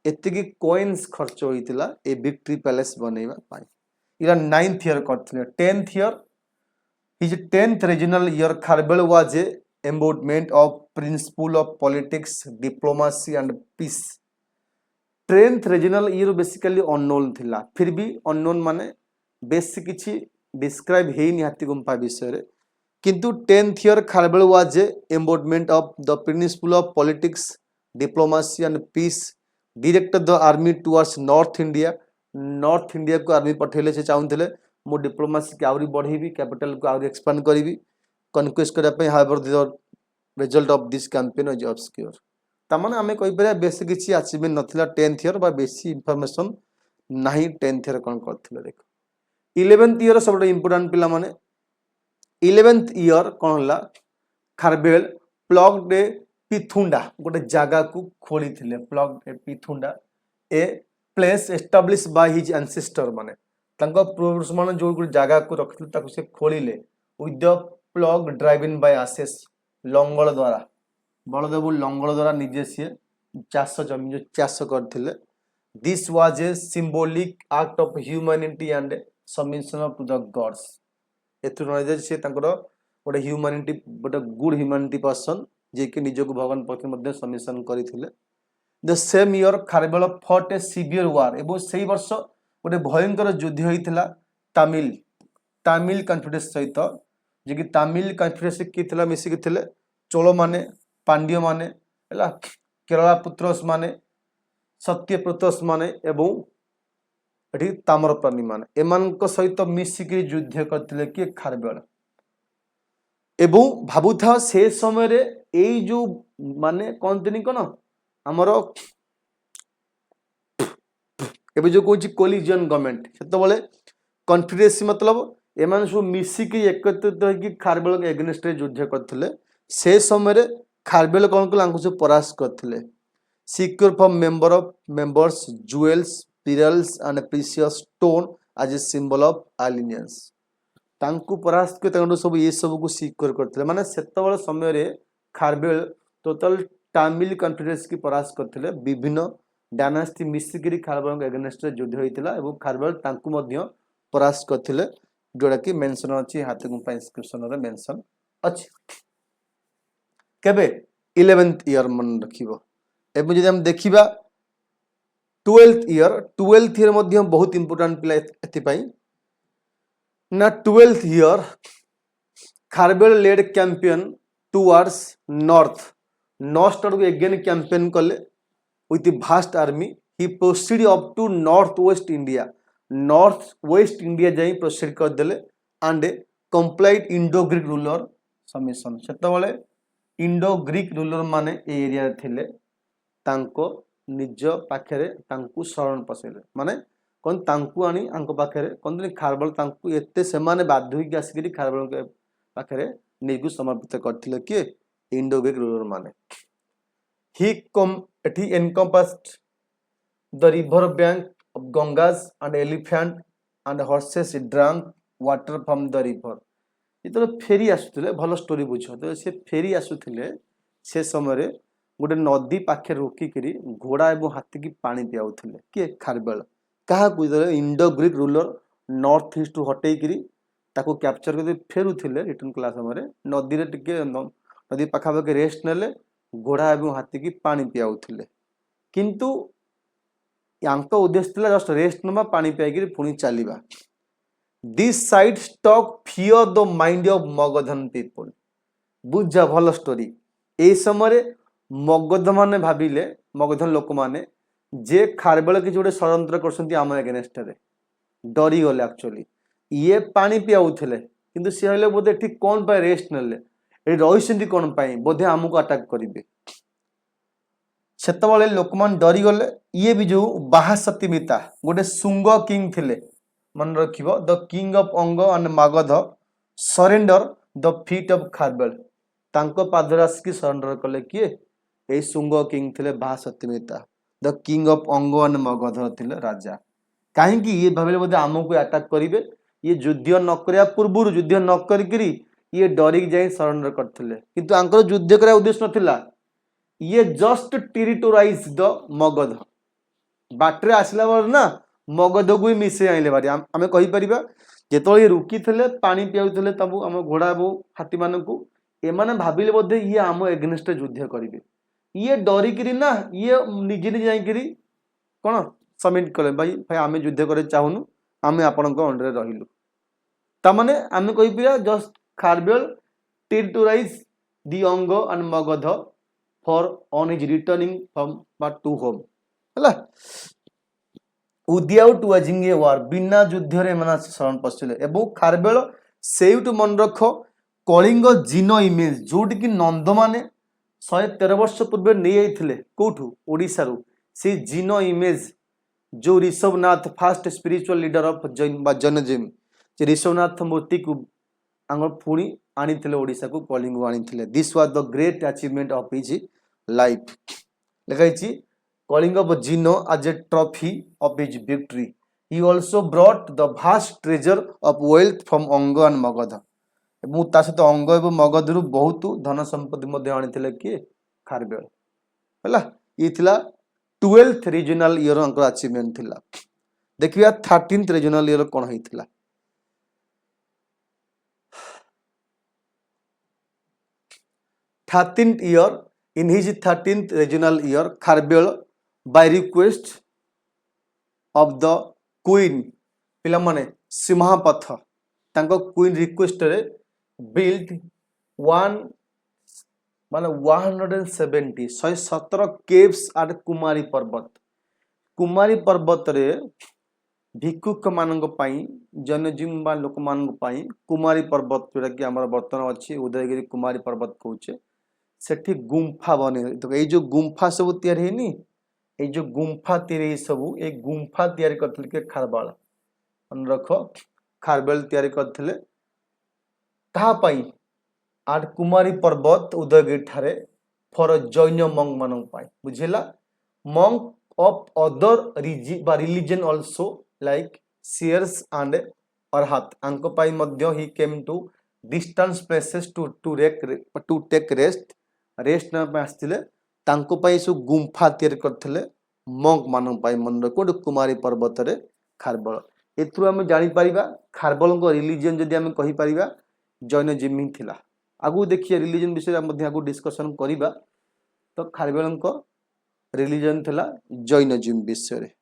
एति की कॉइन्स खर्च होइतिला ए विक्ट्री पैलेस बनैबा पाई इला 9th ईयर करथिले 10th year His 10th regional year Kharbel was a embodiment of principle of politics, diplomacy and peace. 10th regional year basically unknown थिला फिर भी unknown माने बेसिक किछि डिस्क्राइब हे निहाती गुंपा विषय रे किंतु 10th year Kharbel was a embodiment of the principle of politics, diplomacy and peace. Directed the army towards North India. North India को आर्मी पठेले से चाहुथिले मो डिप्लोमेसी के आउरी बढ़ेबी कैपिटल को आउरी एक्सपांड करीबी कन्क्वेस्ट करा पे however result of this campaign is obscure तामाने आमे कहि परिया बेसी किछि अचीवमेंट नथिला 10th ईयर बा बेसी इंफॉर्मेशन नाही 10th ईयर कोन करथिले देखो 11th ईयर सब इंपोर्टेंट पिला माने 11th ईयर कोन हला खारबेल प्लग डे पिथुंडा गोटे जगह को खोली थिले प्लग डे पिथुंडा ए place establish by his ancestor माने तांको पूर्वज माने जो जगह को रखथिले ताको से खोलिले with the plug driven by asses लंगल द्वारा बलदेव लंगल द्वारा निजे सी चाष जमी जो चाष करथिले this was a symbolic act of humanity and submission to the gods एथु नजे से तांकर गोटे ह्यूमैनिटी गोटे गुड ह्यूमैनिटी पर्सन जे कि निजको भगवान प्रति मध्ये सबमिशन करथिले the same year Kharavela fought a severe war एवं सेही वर्ष गोटे भयंकर युद्ध होइथिला तमिल तमिल कॉन्फिडेंस सहित जे कि तमिल कॉन्फिडेंस की थिला मिसी कि थिले चोल माने पांड्य माने हला केरला पुत्रस माने सत्यपुत्रस माने एवं एठी ताम्रपर्णी माने एमानक सहित मिसी कि युद्ध करथिले कि खारबेल एवं भाबुथा से समय रे एई जो माने कोनतनी कोन हमरो एबे जो कोची कोलिजन गवर्नमेंट सेतो बेले कॉन्फिडेंसी मतलब एमान सब मिसी कि एकत्रित होई खारबेल के एगेंस्ट रे युद्ध करथिले से समय रे खारबेल कोन को लांगु से परास करथिले secure from members jewels pearls and precious stone as a symbol of aliens तांकु परास्त के तांडो सब ये सब को सिक्योर करथिले माने सेतबेल समय रे खारबेल टोटल तमिल कॉन्फिडेंस की परास्त करथिले विभिन्न डायनास्टी मिसिगिरी खारबेल के एगेंस्ट रे युद्ध होइतिला एवं खारबेल तांकु मध्य परास्त करथिले जोडा कि मेंशन अछि हाथे गुंपा इंस्क्रिप्शन रे मेंशन अछि केबे 11th ईयर मन रखिबो एबे जदि हम देखिबा 12th ईयर मध्य बहुत इंपोर्टेंट पिला एथि पई ना 12th year Kharavela led campaign towards north आड़ एगेन कैंपेन कले with vast army he proceed up to north west India जाई प्रोसीड कर देले and compelled Indo Greek ruler submission सेतबेले इंडो ग्रीक रूलर माने ए एरिया थिले तांको निज पाखरे तांकु शरण पसेले माने कोन तांकु आनी आंको पाखरे कोन खारबेल तांकु एते से माने बाध्य होई आसिकरी खारबेल के पाखरे निगु समर्पित करथिले के इंडो ग्रीक रूलर माने ही कम एठी encompassed the river bank of Ganges and elephant and horses drunk water from the river इतर फेरी आसुथिले भलो स्टोरी बुझो तो से फेरी आसुथिले से समय रे गोटे नदी पाखे रोकी करी घोड़ा एवं हाथी की पानी पियाउथिले के खारबेल कहा Indo Greek ruler north east हटई करी ताको कैप्चर कर फेरुथिले रिटर्न क्लास समय नदी रे टिके नदी पाखापाखि रेस्ट नेले घोड़ा एवं हाथी की पानी पियाउथिले किंतु यांक उद्देश्य थिला जस्ट रेस्ट नबा पानी पियाकरी पुणी चलीबा this side struck fear the mind of Magadhan people बुझा भल स्टोरी ए समय मगध माने भाबिले मगधन लोक माने जे खारबेल कि गोटे षड्यंत्र करछंती आम एगेंस्ट रे डरी गले एक्चुअली ये पानी पियाउथिले किंतु से हले बोधे ठीक कोन पाए रेस्ट नेले ए रहिसंती कोन पाए बोधे हमको अटैक करिवे सेतबेले लोकमान डरी गले ये भी जो बाहासतीमिता गोटे सुंग किंग थिले मन रखिबो द किंग ऑफ अंग and Magadh surrender the feet of Kharavela तांको पादरास की सरेंडर कले किए ए सुंग किंग थिले बाहासतीमिता द किंग ऑफ अंग एंड मगध थिले राजा काहे कि ये भाबले बोधे हमको अटैक करिवे ये युद्ध न करिया पूर्व युद्ध न करी ये डरी जाई सरेंडर करथिले किंतु आंकर युद्ध करा उद्देश्य नथिला ये जस्ट टेरिटोराइज द मगध बाटरे आसला बार ना मगध को ही मिसे आइले बारी आमे कहि परिबा जेतोले रुकी थिले पानी पियाउथिले तबु हम घोड़ा बो हाथी मानकु एमाने भाबिले बोधे ये हम एगेंस्ट युद्ध करिवे ये डरी करी ना ये निजे निजे जाई करी कोन सबमिट कले भाई आमे युद्ध करे चाहुनु आमे आपनक अंडर रहिलु ता माने आमे कहि पिया just Kharavela territorize the Anga and Magadha for on his returning from but to home हला विदाउट वाजिंग ए वार बिना युद्ध रे मना शरण पसिले एबो खारबेल सेउट मन रखो कलिंग जीनो इमेज जोटी कि नंद माने 113 वर्ष पूर्व नहीं आइथिले कोठू ओडिसा रु से जीनो इमेज जो Rishabhanatha first spiritual leader of Jain बा जैनिज्म जे ऋषभनाथ मूर्ति को आंगर पुणी आनीथिले ओडिसा को कलिंग आनीथिले this was the great achievement of his life लिखाइछि Kalinga of Jina as a trophy of his victory he also brought the vast treasure of wealth from Anga and Magadha एवं ता सहित अंग एवं मगध रु बहुत धन संपत्ति मध्ये आनीथिले कि खारबेल हला ई थिला 12th रीजनल ईयर अंकर अचीवमेंट थिला देखिया 13th रीजनल ईयर कोन होइथिला 13th year in his 13th regional year Kharbel by request of the queen पिला माने सिंहापथ तांको क्वीन रिक्वेस्ट रे बिल्ड वन माने 170 117 केव्स एट कुमारी पर्वत रे भिक्षुक मानक पाई जनजीव बा लोक मानक पाई कुमारी पर्वत जोटा कि हमर वर्तमान अछि उदयगिरी कुमारी पर्वत कहूचे सेठी गुम्फा बने तो ये जो गुम्फा सब तैयार है नी ये जो गुम्फा तैयारी सब ए गुम्फा तैयारी करथिले के खारबाल मन रखो खारबेल तैयारी करथिले कहा पाई आठ कुमारी पर्वत उदयगिरी ठारे फॉर जैन मंग मानक पाई बुझिला among of other religion also like seers and arhat अंक पाई मध्य he came to distance places to take rest ना आसथिले तांको पाई सु गुम्फा तैयार करथिले मंक मानक पाई मन रखो कुमारी पर्वत रे खारबल एथु हम जानि परिबा खारबल को रिलीजन जदि हम कहि परिबा जैनिज्म ही थिला आगु देखिए रिलीजन विषय मध्ये आगु डिस्कशन करिबा तो खारबल को रिलीजन थिला जैनिज्म विषय रे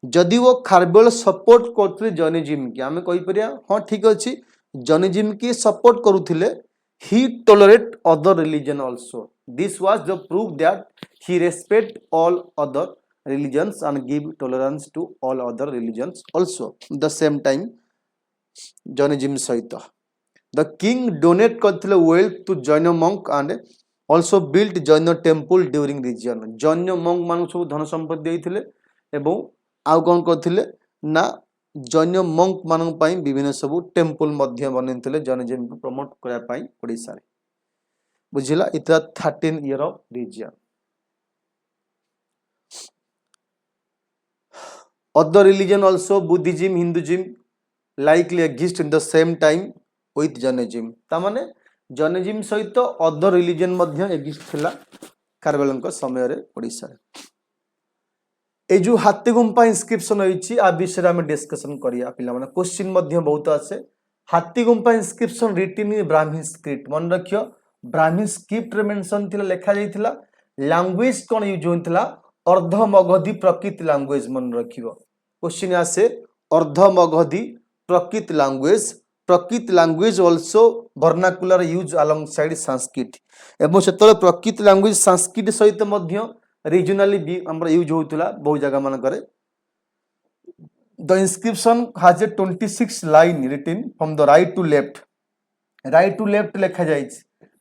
जदि वो खारबल सपोर्ट करथले जैनिज्म की हमें कहि परिया हां ठीक अछि जैनिज्म की support करूथिले he tolerate other religion also this was the proof that he respect all other religions and give tolerance to all other religions also the same time jainism saita the king donate करथिले wealth to jaina monk and also built jaina temple during region jaina monk मान सब धन संपत्ति देइथिले एवं आउ कोन करथिले ना जैन मंक मानक पाई विभिन्न सब टेम्पल मध्य बनिथिले जैनिज्म को प्रमोट करा पाई ओडिसा रे बुझिला इतना 13 year of region other religion also buddhism hinduism likely exist in the same time with jainism ता माने जैनिज्म सहित other religion मध्य exist थिला खारबेलंक समय रे ओडिसा रे ए जो हाथी गुम्फा इंस्क्रिप्शन होईची आ विषय में डिस्कशन करिया पिला माने क्वेश्चन मध्य बहुत आसे Hathigumpha inscription written in Brahmi script मन रखियो ब्राह्मी स्क्रिप्ट रे मेंशन थिला लेखा जाईथिला लैंग्वेज कोन यूज होइथिला अर्ध मगधी प्रकृत लैंग्वेज मन रखियो क्वेश्चन आसे अर्ध मगधी प्रकृत language also vernacular use along side Sanskrit एवं सेतले प्रकृत लैंग्वेज संस्कृत सहित मध्य regionally भी हमरा यूज होतला बहुत जगह मन करे the inscription has a 26 line written from the right to left लेखा जाइछ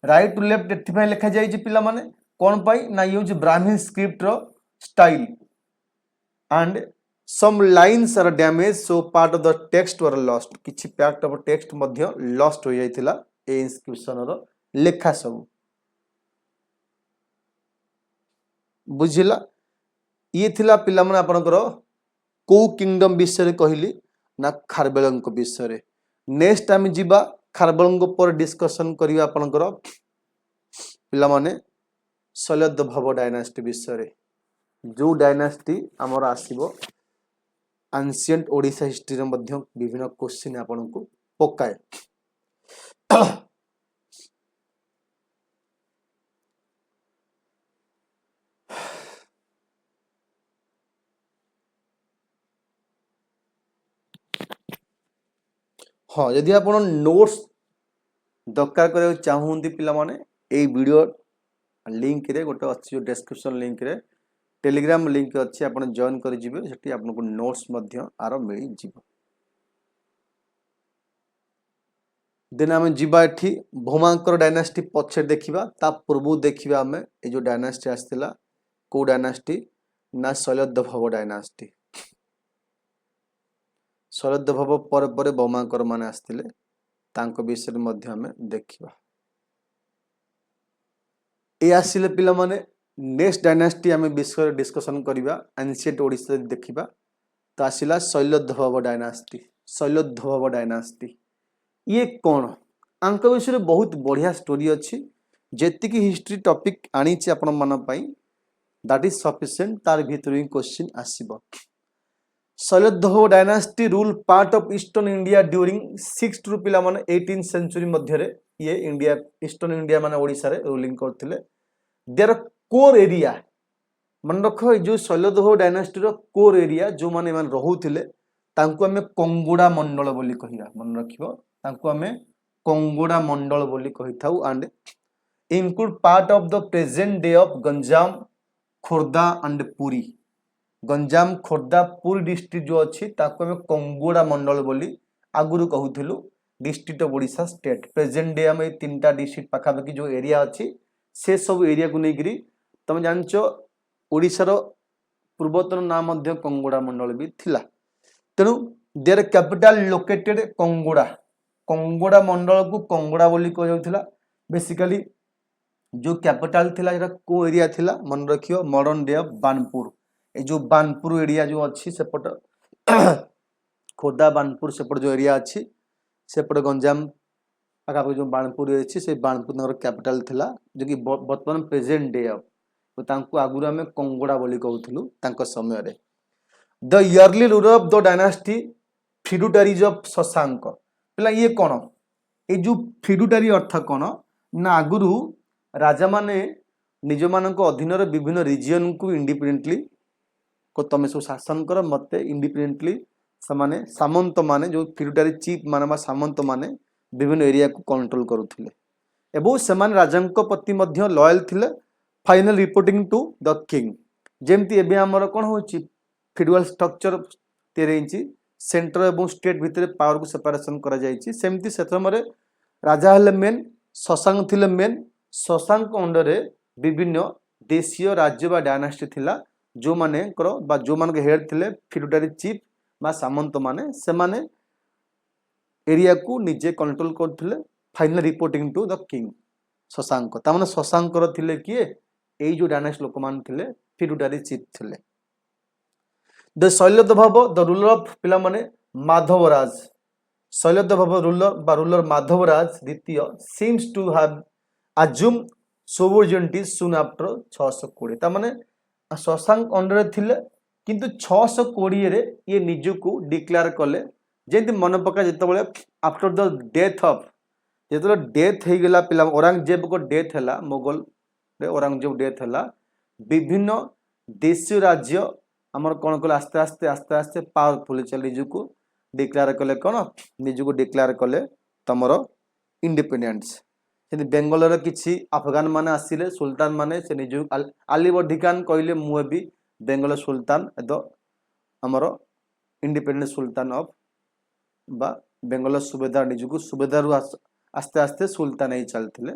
right to left एथि पय लेखा जाइछ पिला माने कोन पय ना यूज ब्राह्मी स्क्रिप्ट रो style and some lines are damaged so part of the text were lost किछि part of text Madhya lost हो जाइथिला ए इंस्क्रिप्शन रो लेखा सब बुझिला ये थिला पिला मन आपनकर को किंगडम विषय कहली ना खारबेलंक विषय रे नेक्स्ट टाइम जिबा खारबेलंक पर डिस्कशन करिया आपनकर पिला माने शैलद भव डायनास्टी विषय रे जो डायनास्टी हमर आसीबो एंशिएंट ओडिसा हिस्ट्री रे मध्य विभिन्न क्वेश्चन आपनको पकाए हाँ यदि आप नोट्स दरकार कर चाहूँगी पिला माने ए वीडियो लिंक रे गोटे अच्छी जो डिस्क्रिप्शन लिंक रे टेलीग्राम लिंक अच्छी आप जॉइन कर जिवे सेठी आपनको नोट्स मध्य आर मिल जिवो। देन आम जीवा एठी भौमांकर डायनास्टी पछे देखिबा ता पूर्व देखिबा आमे ए जो डायनास्टी आस्थिला को डायनास्टी ना शैलद्भव डायनास्टी शैलद्भव पर भौमांकर माने आस्थिले तांको विषय मध्य आमे देखिबा ए आसिले पिला माने नेक्स्ट डायनास्टी आमे विषय डिस्कशन करिबा एंशिएंट ओडिसा देखिबा तो आसिला शैलद्भव डायनास्टी ये कौन आंक विषय बहुत बढ़िया स्टोरी अच्छी जेति की हिस्ट्री टॉपिक आनी आपण मन पई दैट इज सफिशिएंट तार भीतर ही क्वेश्चन आसीबो Sailodbhava dynasty rule part of eastern India during 6 to पिला माने 18th सेंचुरी मध्य रे ये इंडिया ईस्टर्न इंडिया माने ओडिसा रे रूलिंग करथिले देयर कोर एरिया मन रखो जो शैलद्भव डायनास्टी रो कोर एरिया जो माने मान रहुथिले तांको हमें कंगुड़ा मंडल बोली कहिया मन रखिबो तांको हमें कंगुड़ा मंडल बोली कहिथाउ and include part of the present day of Ganjam Khordha and Puri Ganjam Khordha Puri district जो अच्छी ताको हमें कंगुड़ा मंडल बोली आगुरु कहूथिलु district of Odisha state present day हमें तीनटा डिस्ट्रिक्ट पाखापाखि जो एरिया अच्छी से सब एरिया को लेकरी तुम जानचो ओडिशार पूर्वतन नाम मध्य कंगुड़ा मंडल भी थिला तेणु देयर कैपिटल लोकेटेड कंगुड़ा मंडल को कंगुड़ा बोली कह जाउथिला बेसिकली जो कैपिटल थिला एटा को एरिया थिला मन रखियो मॉडर्न डे ऑफ बानपुर ए जो बानपुर एरिया जो अच्छी सेपट खोर्धा बानपुर सेपट जो एरिया अच्छी सेपट गंजाम पाखापाखि जो बानपुर अच्छी से बानपुर नगर कैपिटल थिला जो कि वर्तमान प्रेजेंट डे ऑफ तो तांको आगुरु हमें कंगुड़ा बोली कहउथिलु तांको समय रे the early ruler of the dynasty feudatories of Shashanka पहला ये कौन ए जो फिडुटारी अर्थ कौन ना आगुरु राजा माने निज मानक अधीन विभिन्न रिजियन को इंडिपेंडेंटली को तमे सब शासन कर मते इंडिपेंडेंटली समाने सामंत माने जो फिडुटारी चीफ माने बा सामंत माने विभिन्न एरिया को कंट्रोल करुथिले एबो समान राजांक प्रति मध्य लॉयल थिले final reporting to the king जेमती एबे हमर कोन होची फिडुअल स्ट्रक्चर तेरेंची सेंटर एवं स्टेट भितर पावर को सेपरेशन करा जायछि सेमती से समय राजा हले मेन शशांक थिले मेन शशांक अंडर रे विभिन्न देशीय राज्य बा डायनास्टी थिला जो माने करो बा जो मान के हेड थिले फिडुटारी चीफ बा सामंत माने से माने एरिया को निजे कंट्रोल करथिले final reporting to the king Shashank ता माने शशांक रो थिले किए एई जो डायनास्टी लोक मान थिले फिडुटारी चीफ थिले the Sailodbhava the ruler of पिला माने माधवराज शैलद्भव रूलर माधवराज द्वितीय seems to have assume sovereignty soon after 620 ता माने शशांक अंडर थिले किंतु 620 रे ये निजु को डिक्लेयर कले जेंति मन पका जेतबेले आफ्टर द डेथ ऑफ जेतबेले डेथ हे गेला पिला औरंगजेब को डेथ हैला मोगल रे औरंगजेब डेथ हैला विभिन्न देशीय राज्य हमर कोन कले आस्ते आस्ते पावरफुल चल निजु को डिक्लेयर कले कोन निजु को डिक्लेयर कले तमरो इंडिपेंडेंस यदि बेंगल किसी अफगान माने आसिले सुल्तान माने से निजु अलीवर्दी खान कहले मुए भी बेंगल सुल्तान एदो हमरो इंडिपेंडेंट सुल्तान ऑफ बा बेंगल सुबेदार निजु को सुबेदार आस्ते आस्ते सुल्तान ही चलथिले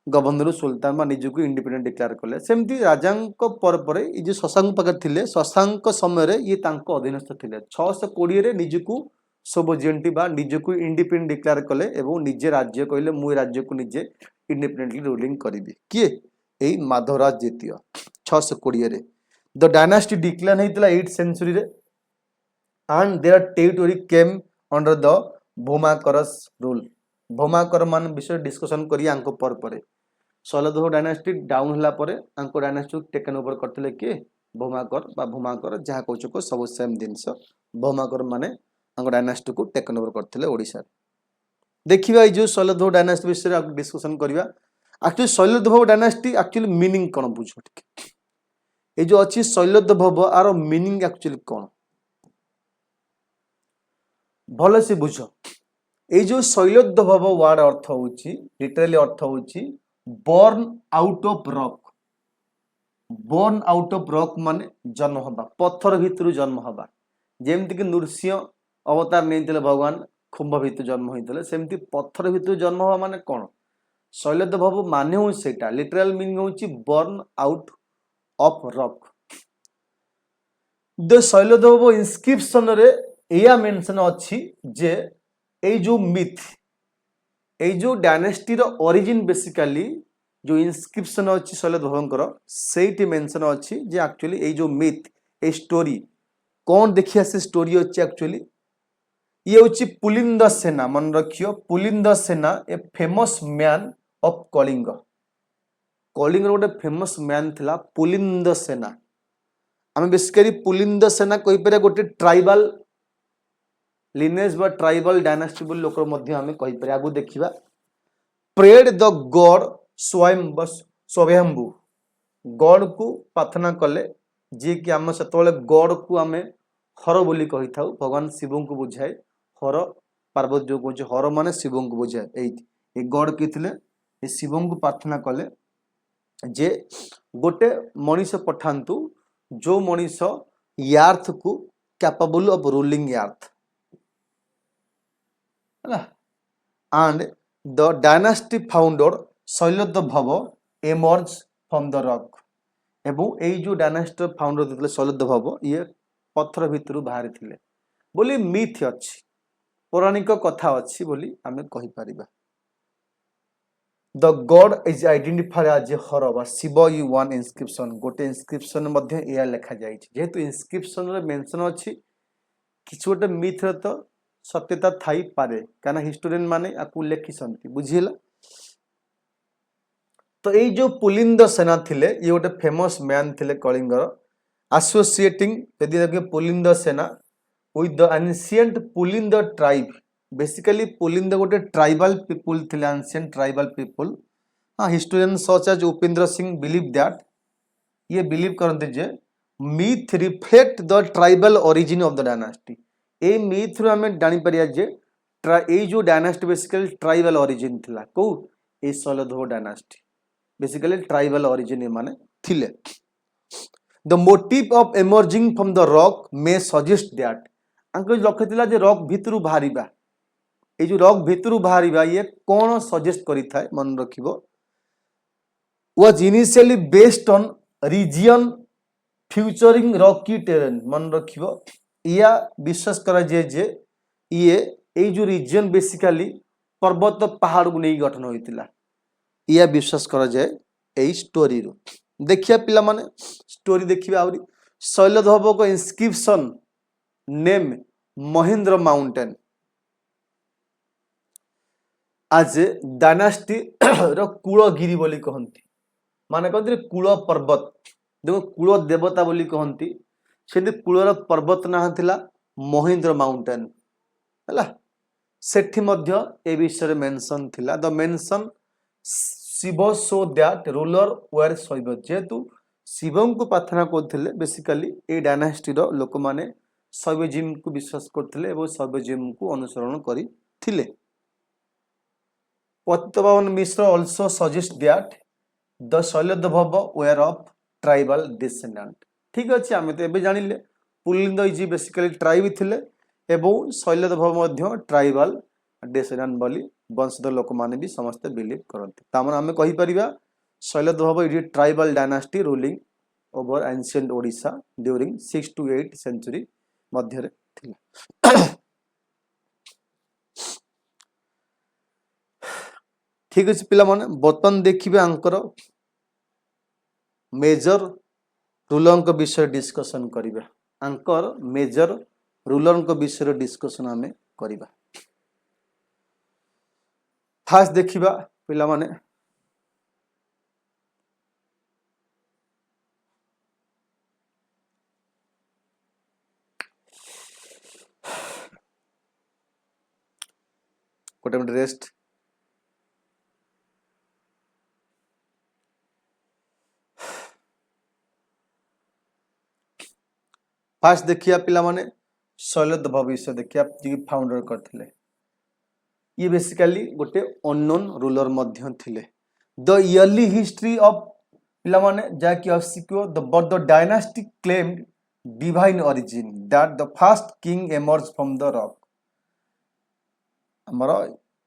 गवर्नर सुल्तान बा निजु को इंडिपेंडेंट डिक्लेयर कले सेमती राजांक पर ये जो शशांक पाकर थिले शशांक समय रे ये तांको अधीनस्थ थिले 620 रे निजु को सोवर्जेनिटी बा निजु को इंडिपेंडेंट डिक्लेयर कले एवं निजे राज्य कहले मु राज्य को निजे इंडिपेंडेंटली रूलिंग करिबी किए एई माधवराज द्वितीय 620 रे द डायनास्टी डिक्लेयर हेतिला 8th सेंचुरी रे and their territory came under the Bhaumakaras rule Bhaumakara मान विषय डिस्कशन करी आंको पर शैलद्भव डायनास्टी डाउन होला परे आंको डायनास्टी टेकन ओवर करथिले के भौमाकर जहा कहचो को सब सेम दिनस भौमाकर माने आंको डायनास्टी को टेकन ओवर करथिले ओडिसा देखिबा ए जो शैलद्भव डायनास्टी विषय डिस्कशन करिबा एक्चुअली शैलद्भव डायनास्टी एक्चुअली मीनिंग कोन बुझो ठीक ए जो अछि शैलद्भव आरो मीनिंग एक्चुअली कोन भले से बुझो ए जो शैलद्भव वर्ड अर्थ होची लिटरली अर्थ होची born out of rock माने जन्म हबा पत्थर भितरु जन्म हबा जेमति कि नृसिंह अवतार नेतिले भगवान खुंभ भितर जन्म होते सेमती पत्थर भितर जन्म हवा माने कौन शैलदेव माने हूँ सेटा लिटराल मीनिंग हूँ born out of rock the Sailodbhava inscription रे या मेंशन अच्छी जे ए जो मिथ ए जो डायनेस्टी रो ओरिजिन बेसिकली जो इनस्क्रिप्शन अच्छी शैलदेवंकर सेठी मेंशन अच्छी जे एक्चुअली ए जो मिथ ए स्टोरी कौन देखिए से स्टोरी अच्छी एक्चुअली ये हूँ पुलिंद सेना मन रखियो पुलिंद सेना ए famous man of Kalinga Kalinga गोटे फेमस मैन थिला पुलिंद सेना आम बेसिकली पुलिंद सेना कही पारे गोटे ट्राइबल लिनेज बा ट्राइबल डायनेस्टी बोली लोक आम कही पारे आगु देखिबा प्रेड द गॉड स्वयं स्वयंभू गॉड को प्रार्थना कले जी कि आम से गॉड को आम हर बोली कही था भगवान शिव को बुझाए हर पार्वती जो कहे हर माने शिव को बुझाए ये गॉड किए शिव को प्रार्थना कले जे गोटे मनीष पठांतु जो मनीष यार्थ को capable of ruling earth and the dynasty founder Sailodbhava emerge from the rock एवं यही जो डायनेस्टी फाउंडर देते शैलदेव ये पत्थर भितर बाहरी थिले बोली मिथ अच्छी पौराणिक कथा अच्छी बोली आमे कहि परिबा the god is identified as a Hara बा शिव यू वन इनस्क्रिप्शन गोटे इनस्क्रिप्शन मध्ये एया लिखा जाय जेहेतु इनस्क्रिप्शन रे मेंशन अछि किछ गोटे मिथ रे तो सत्यता थाई पारे काना हिस्टोरियन माने आकु लेखि संती बुझिला तो एई जो पुलिंद सेना थिले ये गोटे फेमस मैन थिले कलिंगर एसोसिएटिंग यदि देखे Pulindasena with the ancient Pulinda tribe basically Pulinda गोटे ट्राइबल पीपुल थिले एंशिएंट ट्राइबल पीपुल हाँ historian such as Upinder Singh believe that ये बिलीव करते जे myth reflect the tribal origin of the dynasty ए मिथ रो हमें जानि परिया जे ए जो डायनेस्टी बेसिकली ट्राइबल ओरिजिन थिला को ए शैलदेव डायनेस्टी बेसिकली ट्राइबल ओरिजिन माने थिले the motive of emerging from the rock may suggest that अंक लक्ष्य थिला जे रॉक भितरु बाहरिबा ए जो रॉक भितरु बाहरिबा ये कौन सजेस्ट करि थाए मन रखिबो was initially based on region featuring rocky terrain मन रखिबो या विश्वास करा जे ये ए जो रीजन बेसिकली पर्वत पहाड़ को नहीं गठन होइतिला या विश्वास करा जाए ए स्टोरी रो देखिया पिला माने स्टोरी देखिबा आउरी शैलदेव को इंस्क्रिप्शन नेम महेंद्र माउंटेन आज डायनेस्टी रो कुलगिरी बोली कहंती माने कहंती कुल पर्वत देखो कुल देवता बोली कहंती सेंती कुलर पर्वत ना थिला महेंद्र माउंटेन हला सेठी मध्य ए विषय मेंशन थिला the mention Shiva so that ruler were Shaiva जेहेतु शिव को प्रार्थना करथिले बेसिकली ए डायनेस्टी रो लोक माने शैवजिम को विश्वास करथिले एवं शैवजिम को अनुसरण करिथिले पतितपावन मिश्र also suggest that the शैलदेव were of tribal descendant ठीक अच्छे आम तो एबे जानिले पुलिंद इज बेसिकली ट्राइब थिले एवं शैलदेव मध्य ट्राइबल डेसेडेंट बोली वंशधर लोक माने भी समस्त बिलीव करते तामन आमे कहि परिबा Sailodbhava is tribal dynasty ruling over ancient Odisha during 6 to 8 century मध्य रे थिला ठीक अच्छे पिला माने बर्तन देखिबे आंकर मेजर रूलर विषय डिस्कशन करिबा आंकर मेजर रूलर विषय डिस्कशन आमे करिबा फास्ट देखिबा पिला माने कोटे मिनट रेस्ट फास्ट देखिया पिला माने शैलदेव विषय देखिया जी फाउंडर करथिले ये बेसिकली गोटे अननोन रूलर मध्य थिले द इयरली हिस्ट्री ऑफ पिला माने जाकी of the dynasty claimed divine origin that the first king emerge from the rock आमर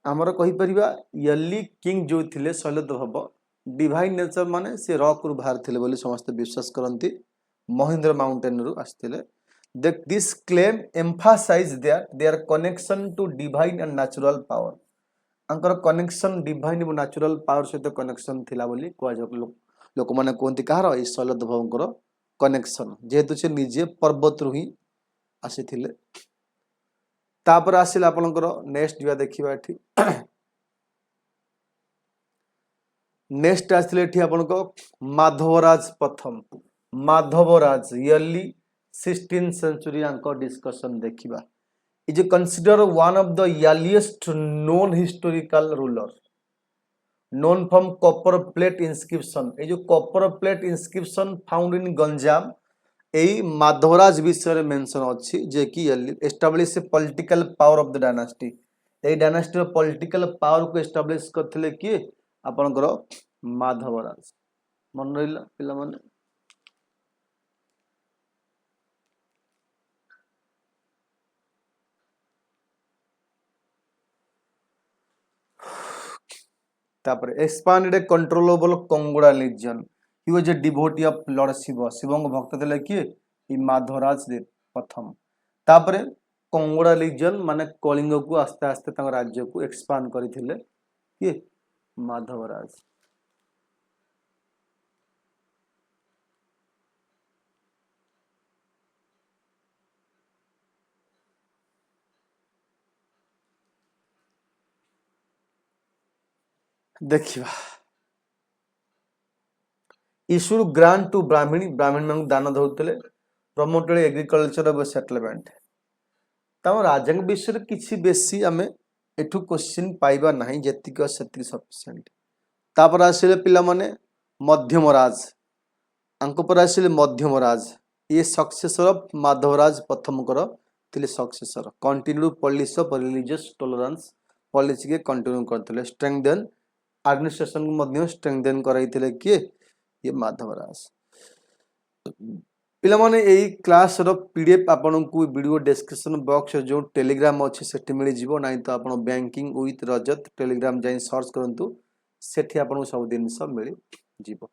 आमर कहि परिबा इयरली किंग जो थिले शैलदेव डिवाइन नेचर माने से रॉक रु बाहर थिले बोली समस्त विश्वास करंती महेंद्र माउंटेन रु आस्थिले this claim emphasize their connection to divine and natural power अंकर कनेक्शन डिवाइन और नेचुरल पावर सहित कनेक्शन थिला बोली लोक माने कोंती कहार ए शैलदेवंकर कनेक्शन जेहेतु से निजे पर्वत रु ही आसीथिले तापर आसिल आपनकर नेक्स्ट दिवा देखिबा एठी नेक्स्ट आसिले एठी आपनको माधवराज प्रथम माधवराज इयरली 16th सेंचुरी आंको डिस्कशन देखिबा is consider one of the earliest known historical ruler known from copper plate inscription ए जो copper plate inscription found in Ganjam एई माधवराज विषय मेंशन अछि जे कि establish political power of the dynasty ए डायनास्टी पॉलिटिकल पावर को एस्टैब्लिश करथिले कि आपनकर माधवराज मन रहिला पिला माने तापर expanded control over Kongoda region he was a devotee of lord Shiva शिवंग भक्त थिले कि ई माधवराज प्रथम तापर कंगोड़ा लीजन माने कलिंग को आस्ते आस्ते तंग राज्य को एक्सपांड करिथिले कि माधवराज देखिबा इशू ग्रांट टू ब्राह्मण मान दान दौले प्रमोटेड एग्रीकल्चर ऑफ सेटलमेंट तम राजंग विषय किसी बेसी आम एठू क्वेश्चन पाइबा नहीं जेतिक सेतिक सफिशिएंट तापर आसिले पिला माने मध्यमराज अंक पर आसिले मध्यमराज ये सक्सेसर ऑफ माधवराज प्रथम कर थिले successor continue policy of religious tolerance policy के कंटिन्यू करथिले स्ट्रेंथन एडमिनिस्ट्रेशन को मध्य स्ट्रेंथन कराइथिले कि ये माधवराज पिला माने एई क्लास रो पीडीएफ आपन को वीडियो डिस्क्रिप्शन बॉक्स जो टेलीग्राम अछि सेठी मिलि जिवो नाही तो आपन बैंकिंग विथ रजत टेलीग्राम जाई सर्च करंतु सेठी आपन सब दिन सब मिलि जिवो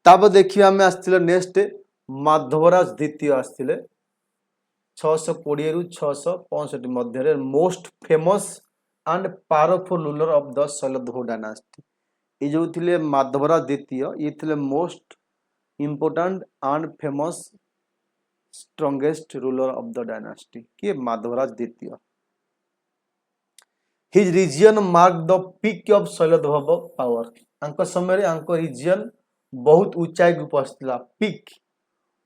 ताब देखियो हमें आस्थिले नेक्स्ट माधवराज द्वितीय आस्थिले 620 रु 665 मध्य रे most famous and powerful ruler of the Sailodbhava dynasty ये जो थिले माधवराज द्वितीय ये थिले most important and famous strongest ruler of the dynasty कि माधवराज द्वितीय his reign mark the peak of Sailodbhava power अंक समय रे अंक रीजन बहुत ऊंचाई को पहुंचला पीक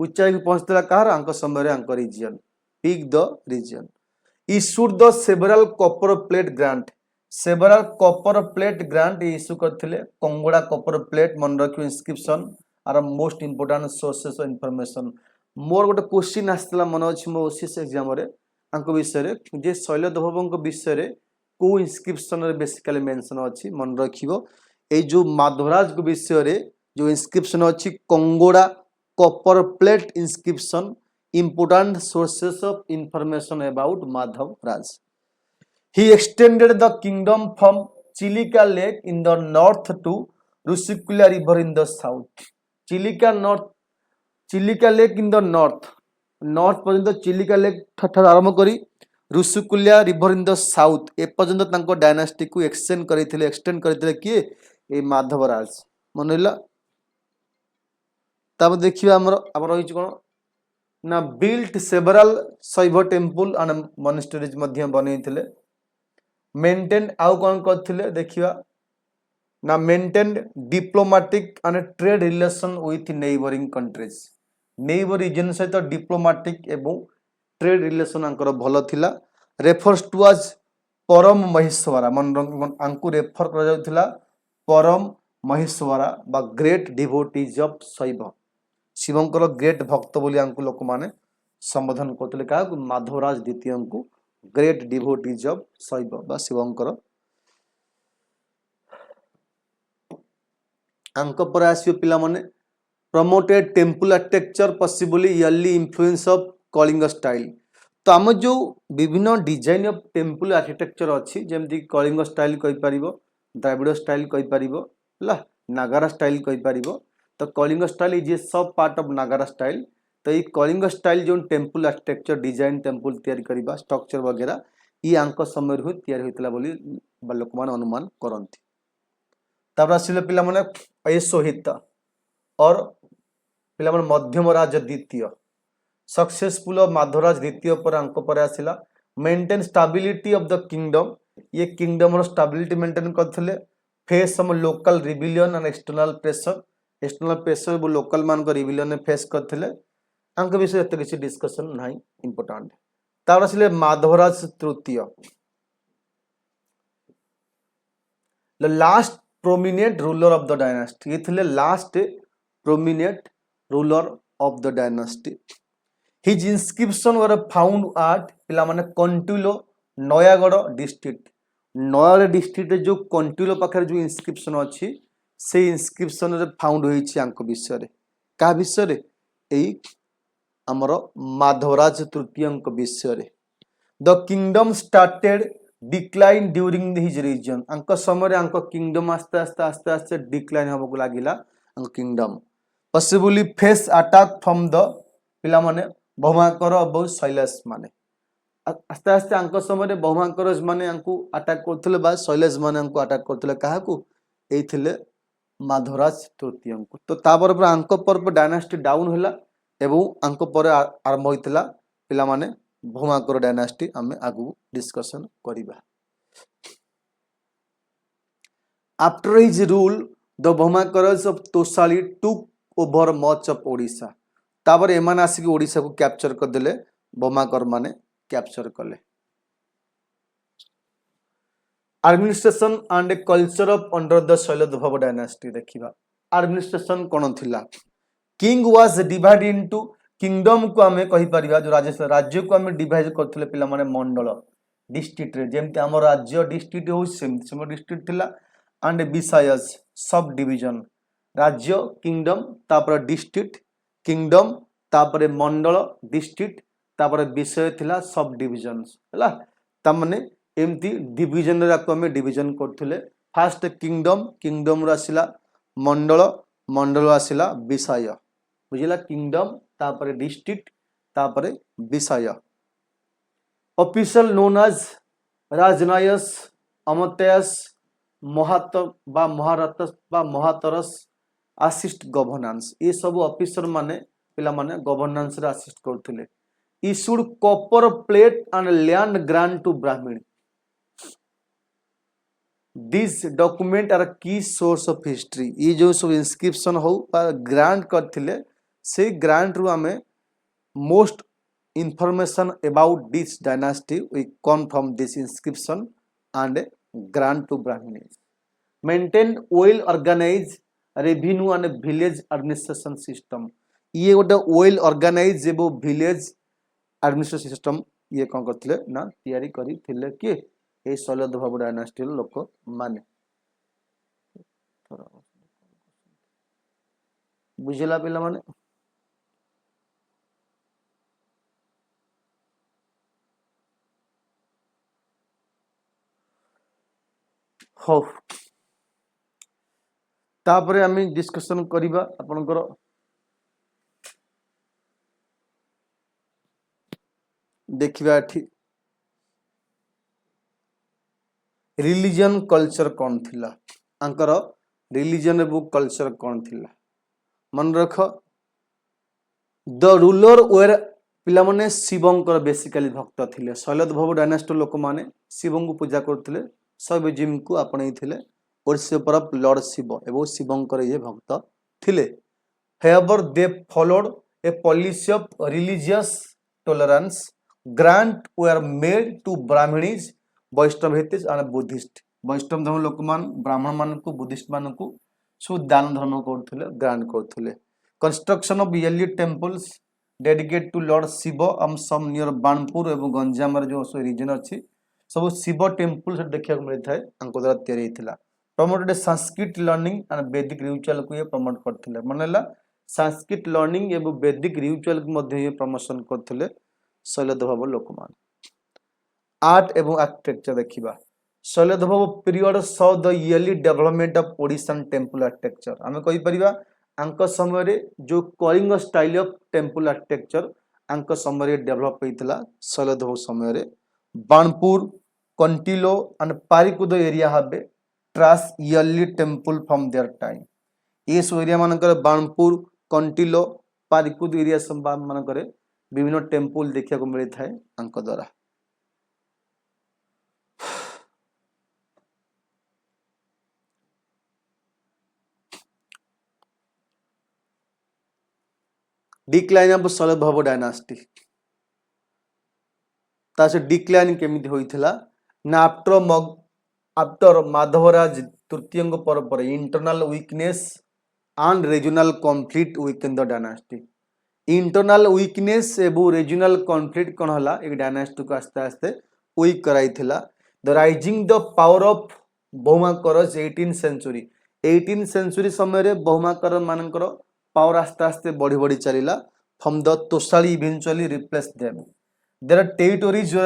ऊंचाई को पहुंचला कार अंक समय रे अंक reign peak the reign issued the several copper plate grant several copper plate grant issue करथिले कंगोड़ा कॉपर प्लेट मन रखियो inscription are most important sources of information मोर गोटे क्वेश्चन आस्थिला मन अछि मो ओसीएस एग्जाम रे अंक विषय रे जे शैलदेवଙ୍କ विषय रे को इंस्क्रिप्शन रे बेसिकली मेंशन अछि मन रखियो ए जो माधवराज के विषय रे जो इंस्क्रिप्शन अछि Kongoda copper plate inscription important sources of information about Madhavraj. He extended the kingdom from Chilika Lake in the north to Rusicula River in the south. Chilika Lake in the north पर्यंत Chilika lake ठार आरंभ करी रुसुकुलिया river in the south ए पर्यंत तांको dynasty को extend करथिले किए ए माधवराज मनइला तब देखिबा हमर रहिछ कोन ना built several Shaiva temple and monasteries मध्य बनैथिले मेंटेन आउ कोन करथिले देखिबा ना maintain diplomatic and trade relation with neighbouring countries neighbour region सहित डिप्लोमेटिक एवं ट्रेड रिलेशन अंकर भलो थिला रेफर्स टू आज परम महेश्वरा मन अंकु रेफर करा जाउथिला परम महेश्वरा बा ग्रेट डिवोटीज ऑफ शैव शिवंकर ग्रेट भक्त बोली अंकु लोक माने संबोधन करथिले का माधवराज द्वितीय को ग्रेट डिवोटीज ऑफ शैव बा शिवंकर अंक पर आसियो पिला माने promoted temple architecture possibly early influence of Kalinga style तो आम जो विभिन्न डिजाइन ऑफ टेम्पल आर्किटेक्चर अच्छी जमती कलिंग स्टाइल कहि परिबो, द्रविड़ स्टाइल कहि परिबो, हला नागारा स्टाइल कहि परिबो। तो कलिंग स्टाइल इज ए सब पार्ट ऑफ नागारा स्टाइल। तो ये कलिंग स्टाइल जो टेम्पल आर्किटेक्चर डिजाइन टेम्पल तैयारी करबा स्ट्रक्चर वगैरह ये आंक समय रू तैयारी होइतला बोली लोक मान अनुमान करंती। तापर आसिले पिला माने अयशोहित और पिला माने मध्यमराज द्वितीय सक्सेसफुल ऑफ माधवराज द्वितीय पर अंक पर आसिला maintain stability of the kingdom. ये किंगडम रो स्टेबिलिटी मेंटेन करथिले face some local rebellion and external pressure वो लोकल मान को रिबिलियन ने फेस करथिले। अंक विषय एते किसी डिस्कशन नाही इंपोर्टेंट। तापर आसिले माधवराज तृतीय the last prominent ruler of the dynasty. ये थिले last prominent ruler of the dynasty. His inscription were found at पिला माने कंटुलो नयागढ़ डिस्ट्रिक्ट। नयागढ़ डिस्ट्रिक्ट जो कंटुलो पाखर जो इनस्क्रिप्शन अच्छी से इनस्क्रिप्शन रे फाउंड होईछि आंक विषय रे का विषय रे एई हमर माधवराज तृतीयंक विषय रे। The kingdom started decline during his region. अंक समय रे अंक किंगडम आस्ते आस्ते आस्ते आस्ते डिक्लाइन होबो को लागिला। अंक kingdom possibly face attack from the पिला माने बहुमाकर और शैलेश माने आस्ते आस्ते अंक समय बहुमाकर माने अटैक करथिले बा शैलेश माने अटैक करथिले काहाकू एथिले माधवराज तृतीय को। तो तापर पर अंक पर डायनास्टी डाउन होला एवं अंक पर आरंभ होइतला पिला माने बहुमाकर डायनास्टी आमे आगु डिस्कशन करिबा। After his rule the Bhaumakaras of Tosali took over much of Odisha. तापर एमान आसिक ओडिशा को कैप्चर कर देले बहुमाकर माने कैप्चर कले। Administration and culture of under the Sailodbhava dynasty देखिबा। एडमिनिस्ट्रेशन कोन थिला king was divided into kingdom को हमें कहि परिबा जो राज्य को हमें डिवाइड करथिले पिला माने मंडल डिस्ट्रिक्ट रे जेमते हमर राज्य डिस्ट्रिक्ट हो सेम डिस्ट्रिक्ट थिला एंड विषयस सब डिवीजन राज्य किंगडम तापर डिस्ट्रिक्ट किंगडम तापर मंडल डिस्ट्रिक्ट तापर विषय थिला सब डिविजन्स हला तमने एमती डिवीजन रे हमें डिवीजन करथिले। फास्ट किंगडम रो आसिला मंडल आसिला विषय बुझिला किंगडम तापर डिस्ट्रिक्ट तापर विषय। ऑफिशियल नोन एज राजनायस अमतयस महातरस असिस्ट गवर्नेंस ये सब ऑफिसर माने पिला माने गवर्नेंस रे असिस्ट करथिले। Issued copper plate and land grant to Brahman. This document are key source of history. ये जो सब इंस्क्रिप्शन हो ग्रांट करथिले से ग्रांट रु हमें most information about this dynasty we come from this inscription and grant to Brahmin. Maintain well organize revenue and village administration system. ये गोटे वेल ऑर्गेनाइज एवं विलेज एडमिनिस्ट्रेशन सिस्टम ये कौन करथिले ना तैयारी करी थिले कि ए शैलद्भव डायनास्टी लोक माने बुझिला पिला माने। हो तापरे आमी डिस्कशन करिबा आपनकर देखिबा एठी रिलीजन कल्चर कौन थिला अंकर रिलीजन एवं कल्चर कौन थिला मन रख। द रूलर वेर पिला माने शिवंकर बेसिकली भक्त थिले। शैलद्भव डायनास्टी लोक माने शिवं को पूजा करथिले शैविज्म को आपणैथिले वर्शिपर ऑफ लॉर्ड शिव एवं शिवंकर ये भक्त थिले। However they followed a policy of religious tolerance grant were made to Brahmins Vaishnava and Buddhist. वैष्णव धर्म लोक मान ब्राह्मण मान को बुद्धिस्ट मान को सब दान धर्म करथिले ग्रांट करथिले। Construction of early temples dedicate to lord Shiva एम सम नियर बाणपुर एवं गंजाम जो रीजन अच्छी सब शिव टेम्पल देखा मिलता है द्वारा तैयारी होता। प्रमोटेड संस्कृत लर्निंग एंड वैदिक रिचुअल को ये प्रमोट करथिले। मानेला संस्कृत लर्निंग एवं वैदिक रिचुअल को प्रमोशन करथिले। शैलधवभ लोकमान। आर्ट एवं आर्किटेक्चर देखिबा Sailodbhava period so the early development of Odishan temple architecture आमे कहि परिबा आंक समय रे जो Kalinga style of temple architecture आंक समय रे डेवलप होइतला शैलधवभ समय रे Banapur Kantilo and Parikud area have trace early temple from their time ये सब एरिया मानकर बाणपुर कंटिलो पारिकुद एरिया सब मानकर विभिन्न टेम्पल देखा मिली थाए आंक द्वारा। डिक्लाइन ऑफ शैलधवभ डायनास्टी तासे डिक्लाइन केमिति होइथिला ना आफ्टर माधवराज तृतीय पर internal weakness and regional conflict within the dynasty internal weakness एवं रीजनल कॉन्फ्लिक्ट कौन हला एक डायनास्टी को आस्ते आस्ते week कराइथिला the rising the power of बहुमाकर 18th century समय रे बहुमाकर मानकर पावर आस्ते आस्ते बढ़ी बढ़ी चलीला from the Tosali eventually replace them there territories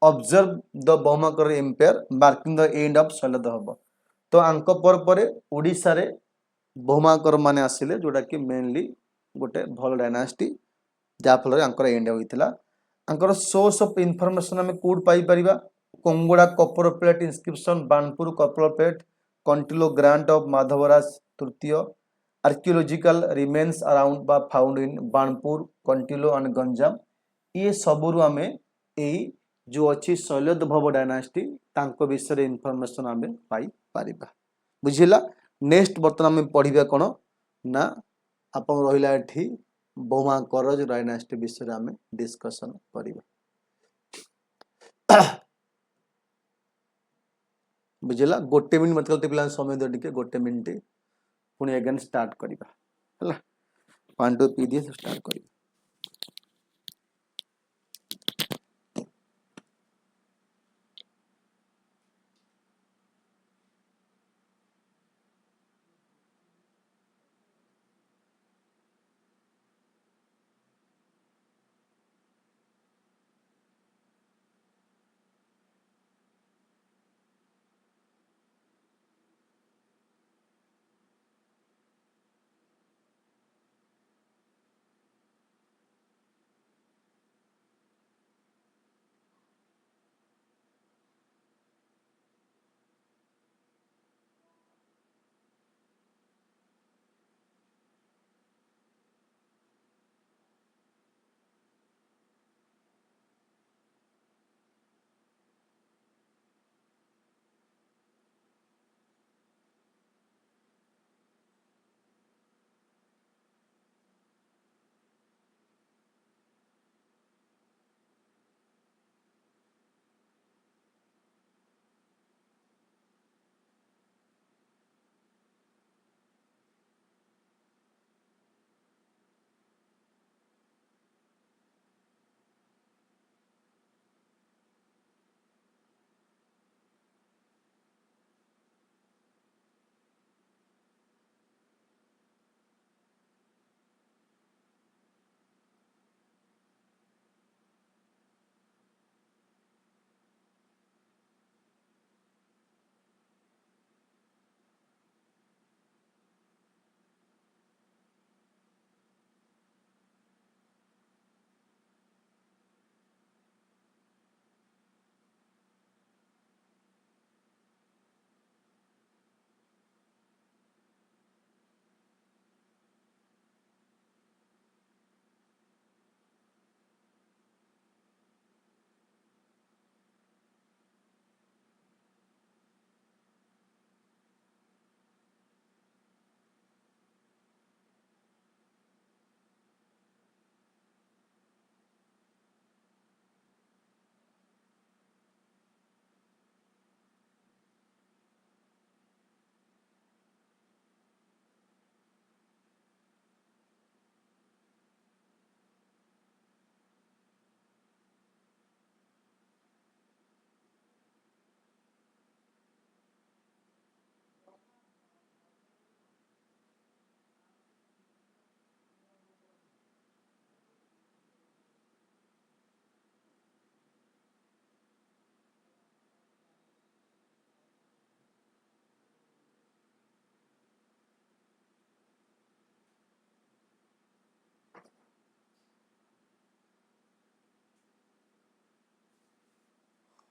observe the बहुमाकर empire marking the end of शैलधवभ तो आंक पर ओडिशा रे बहुमाकर माने आसिले जोटा कि मेनली गोटे भल डायनास्टी जहाँ फल आंकर एंड होइतिला आंकर सोर्स ऑफ इंफॉर्मेशन हमें कोड पाई परिबा Kongoda copper plate inscription Banapur copper plate Kantilo grant of Madhavaraja तृतीय आर्कियोलॉजिकल रिमेन्स अराउंड बा found in Banapur Kantilo and Ganjam ये सबुरु हमें एई जो अच्छी शैलधवभ डायनास्टी तांको विषय इंफॉर्मेशन हमें पाई परिबा बुझिला। नेक्स्ट बर्तमान आम पढ़ा कौन ना आप रहा एठी बहुमाकर डायनास्टी विषय आम डिस्कसन करिबा बुझला गोटे मिनिट मतलब पिला समय दे टिके गोटे मिनिट पुणी अगेन स्टार्ट करिबा हला 1 2 पी दिए स्टार्ट करिबा।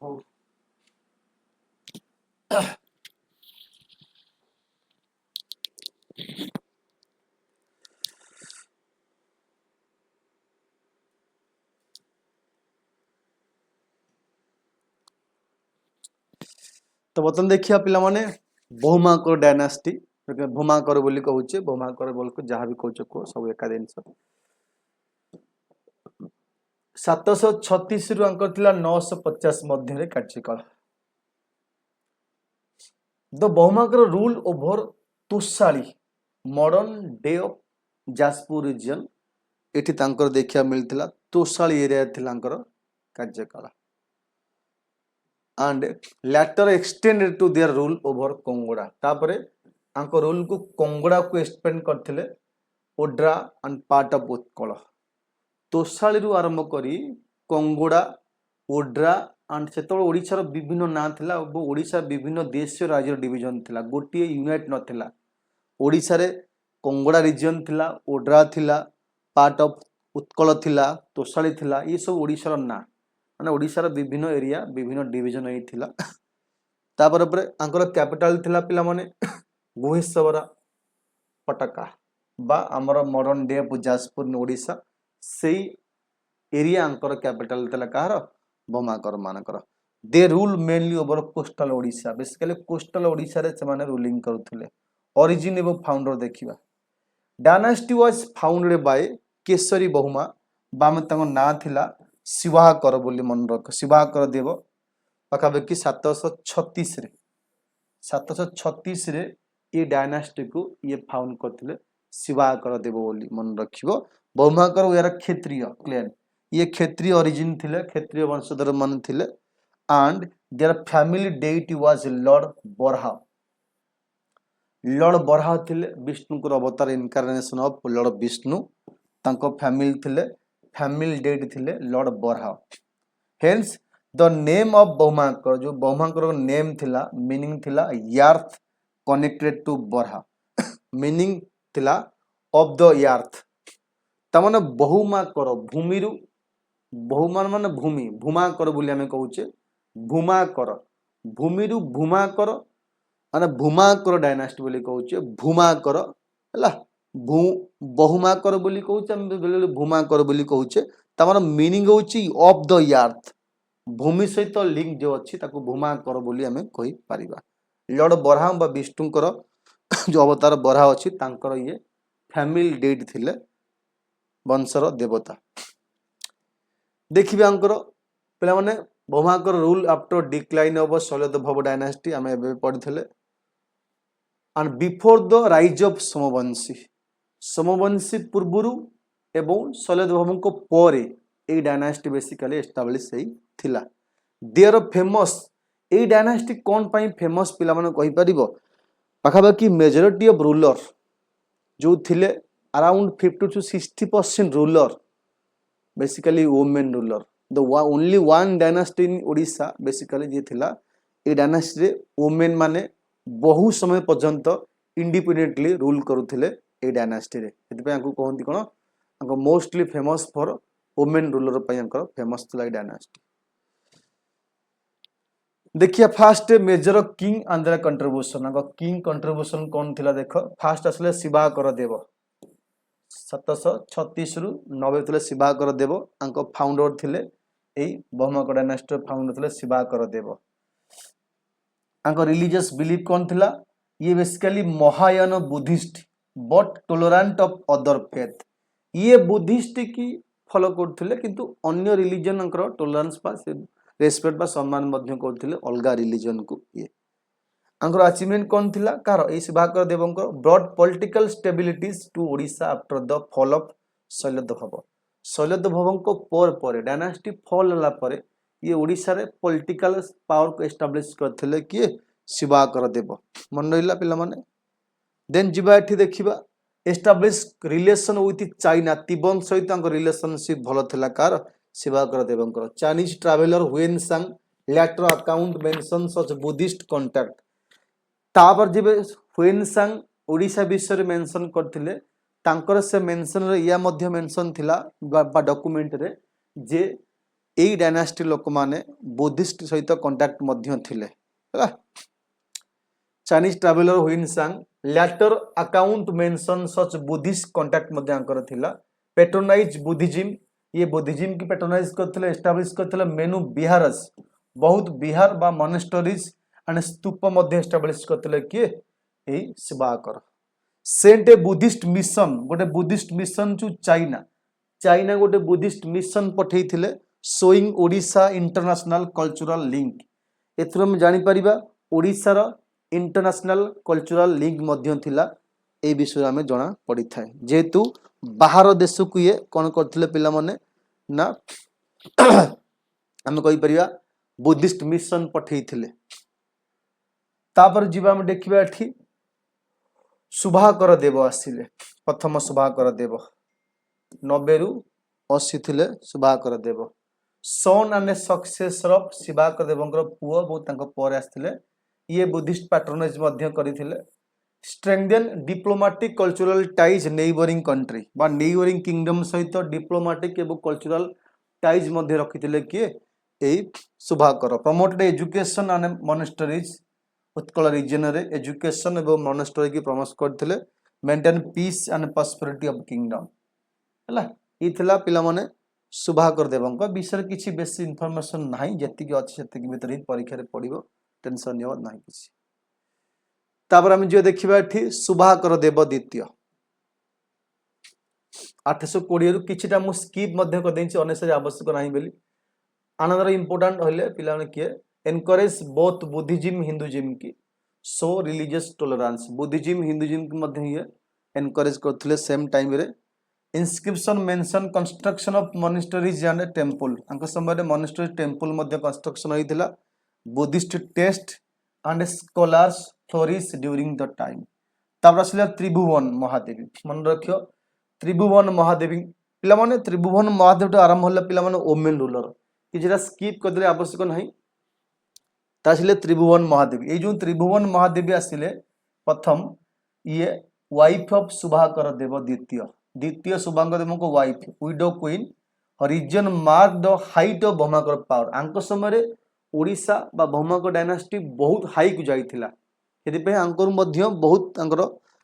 ହଉ। तो बर्तमान देखिए पिला माने बहुमाकर डायनास्टी भूमाकर बोली कहूचे बहुमाकर बोल को जहाँ भी कहूचे को सब एका जिनस 736 रु अंकर थिला 950 मध्य कार्यकाल the Bhaumakara rule over Tosali modern day of Jajpur region एठी तांकर देखिया मिलथिला तोशाली एरिया थिलांकर कार्यकाल and later extended to their rule over Kongoda तापरे आंको रूल को कोंगड़ा को एक्सपेंड करथिले ओड्रा and part of Utkal Toshali रु आरंभ करी कोंगड़ा ओड्रा and सेतबे ओडिसा विभिन्न ना थिला ओडिसा विभिन्न देशीय राज्य डिवीजन थिला गोटिए यूनाइट नथिला ओडिसा रे कोंगड़ा रीजन थिला ओड्रा थिला पार्ट ऑफ उत्कल थिला तोशाली थिला ये सब ओडिसा ना माने ओडिसा विभिन्न एरिया विभिन्न डिवीजन एई थिला तापर पर आंकर कैपिटल थिला पिला माने गुहेश्वरा पटका बा हमर मॉडर्न डे जाजपुर ओडिसा सेई एरिया आंकर कैपिटल थिला कहार भमाकर मानकर they rule mainly over coastal Odisha basically coastal Odisha रे से माने रूलिंग करूथिले ओरिजिन एवं फाउंडर देखिबा dynasty was founded by Kesari बहुमा बामे तंग ना थिला शिवाकर बोली मन रख शिवाकर देव पाखापाखि 736 रे 736 रे ये डायनास्टी को ये फाउंड करथिले शिवाकर देव बोली मन रखिबो बहुमाकर यार क्षेत्रीय क्लेन ये क्षेत्रीय ओरिजिन थिले क्षेत्रीय वंशधर मन थिले and their family deity was Lord बरहा थिले विष्णु को अवतार इनकार्नेशन ऑफ लॉर्ड विष्णु तांको फैमिली डेट थिले लॉर्ड बरहा हेंस द नेम ऑफ बहुमाकर जो बहुमाकर नेम थिला मीनिंग थिला यार्थ कनेक्टेड टू बरहा मीनिंग थिला ऑफ द यार्थ तमने बहुमाकर भूमि रु बहुमान माने भूमि भूमाकर बोली हमें कहूचे भूमाकर भूमि रु भूमाकर माने भूमाकर डायनास्टी बोली कहूचे भूमाकर हला बहुमाकर बोली कहूचे हम बेले भूमाकर बोली कहूचे तमर मीनिंग होची ऑफ द अर्थ भूमि सहित लिंक जो अछि ताको भूमाकर बोली हमें कहि परिबा लॉर्ड बरहा बा विष्णुकर जो अवतार बरहा अछि तांकर ये फैमिली डेट थिले वंशर देवता देखिबे अंकर पहला माने Bhaumakara rule after decline of Sailodbhava dynasty हमें एबे पढिथले and before the rise of समवंशी पूर्वरु एवं शैलदेव को परे ए डायनास्टी बेसिकली एस्टाब्लिश हेई थिला देयर फेमस ए डायनास्टी कोन पई फेमस पिला माने कहि परिबो पाखाबाकी मेजॉरिटी ऑफ रूलर जो थिले around 50 to 60% ruler basically women ruler the only one dynasty in Odisha basically जे थिला ए डायनास्टी रे वुमेन माने बहु समय पर्यंत इंडिपेंडेंटली रूल करूथिले ए डायनास्टी रे एति पे आंको कहंती कोन आंको mostly famous for women ruler पे आंको फेमस थिला ए डायनास्टी देखिए first major king and their contribution आंको किंग कंट्रीब्यूशन कोन थिला देखो फास्ट असले शिवाकर देव 736 रु 90 थिले शिवाकर देव आंको फाउंडर थिले एई बहुमाकर डायनास्टी फाउंडर थिले शिवाकर देव आंको रिलीजियस बिलीफ कौन थिला ये basically Mahayana Buddhist but tolerant of other faith ये बुद्धिस्ट की फॉलो करथिले किंतु अन्य रिलीजन अंकर टॉलरेंस पा रेस्पेक्ट बा सम्मान मध्य करथिले अलगा रिलीजन को ये अंकर अचीवमेंट कौन थिला कार ए शिवाकर देवंकर broad political stabilities to Odisha after the fall of Shaildev को पर डायनास्टी फॉल होला परे ये ओडिसा रे पॉलिटिकल पावर को एस्टाब्लिश करथिले कि शिवाकर देव मन रहिला पिला माने देन जिबा एठी देखिबा establish relation with China Tibet सहित अंक रिलेशनशिप भलो थिला कार शिवाकर देवंकर चाइनीज ट्रैवलर हुएन सांग letter account mention such Buddhist contact तापर जिबे हुएन सांग ओडिसा विषय रे मेंशन करथिले तांकर से मेंशन रे या मध्य मेंशन थिला बा डॉक्यूमेंट रे जे एई डायनास्टी लोक माने बुद्धिस्ट सहित कांटेक्ट मध्य थिले हला। Chinese traveller Xuanzang later account mention such Buddhist contact मध्य आंकर थिला। पेट्रोनाइज बुद्धिज्म, ये बुद्धिज्म की पेट्रोनाइज करथिले, एस्टैब्लिश करथिले। मेनु बिहारस, बहुत बिहार बा मोनेस्टरीज एंड स्तूप मध्य एस्टैब्लिश करथिले कि एई Shivakara. Sent a Buddhist mission, गोटे Buddhist mission to China, China गोटे बुद्धिस्ट मिशन पठेइथिले showing Odisha international cultural link. एथरो हम जानि परिबा ओडिशा रो इंटरनेशनल कल्चरल लिंक मध्य थिला, ए विषय हमें जना पड़ी थाए। जेहेतु बाहर देश को ये कौन करथिले पिला माने ना हम कहि परिबा बुद्धिस्ट मिशन पठेइथिले। तापर जीवा हम देखिबा एठी सुभाकर देव आसिले। प्रथम सुभाकर देव 90 रु 80 थिले Subhakara Deva. Son and successor of Shivakara देवंकर पुओ बहुत तांको पर आस्थिले। ये बुद्धिस्ट पैट्रोनेज मध्य करिथिले। Strengthen diplomatic cultural ties neighbouring country बा नेबरिंग किंगडम सहित डिप्लोमेटिक एवं कल्चरल टाइज मध्य रखिथिले कि एई Subhakara. Promoted education and monasteries, Utkal region रे एजुकेशन एवं मोनेस्टरी की प्रमोट करथिले। Maintain peace and prosperity of kingdom हला। ई थिला पिला माने सुभाकर देवंक विषय किछि बेसी इंफॉर्मेशन नाही, जति कि अछि सेति भीतर ही परीक्षा रे पडिबो, टेंशन नियो नाही किछि। तापर हम जो देखिबा एठी सुभाकर देव द्वितीय 820 रु किछिटा मु स्किप मध्य कर देछि, अनेसरी आवश्यक नाही बेली। अनदर इंपोर्टेंट होले पिला माने किए एनकरेज बोथ बुद्धिज्म हिंदुइज्म की show religious tolerance. Buddhism Hinduism के मध्य ये एनकरेज करथिले सेम टाइम रे। Inscription mention construction of monasteries and temple, अंक समय रे मोनेस्टरी टेंपल मध्य कंस्ट्रक्शन होइतिला। Buddhist texts and scholars flourish during the time. तापर आसिला त्रिभुवन महादेवी, मन रखियो त्रिभुवन महादेवी पिला माने त्रिभुवन महादेव आरंभ होला पिला माने ओमेन रूलर कि जेटा स्किप कर देले आवश्यक नाही। तासिले त्रिभुवन महादेवी, ए जो त्रिभुवन महादेवी आसिले प्रथम ये वाइफ ऑफ सुभाकर देव द्वितीय, द्वितीय सुभाकर देव को wife widow queen. Region mark the height of Bhaumakara power. आंक समय रे ओडिशा बा भौमाकर डायनास्टी बहुत हाई को जाइथिला, सेति पे आंकर मध्य बहुत आंकर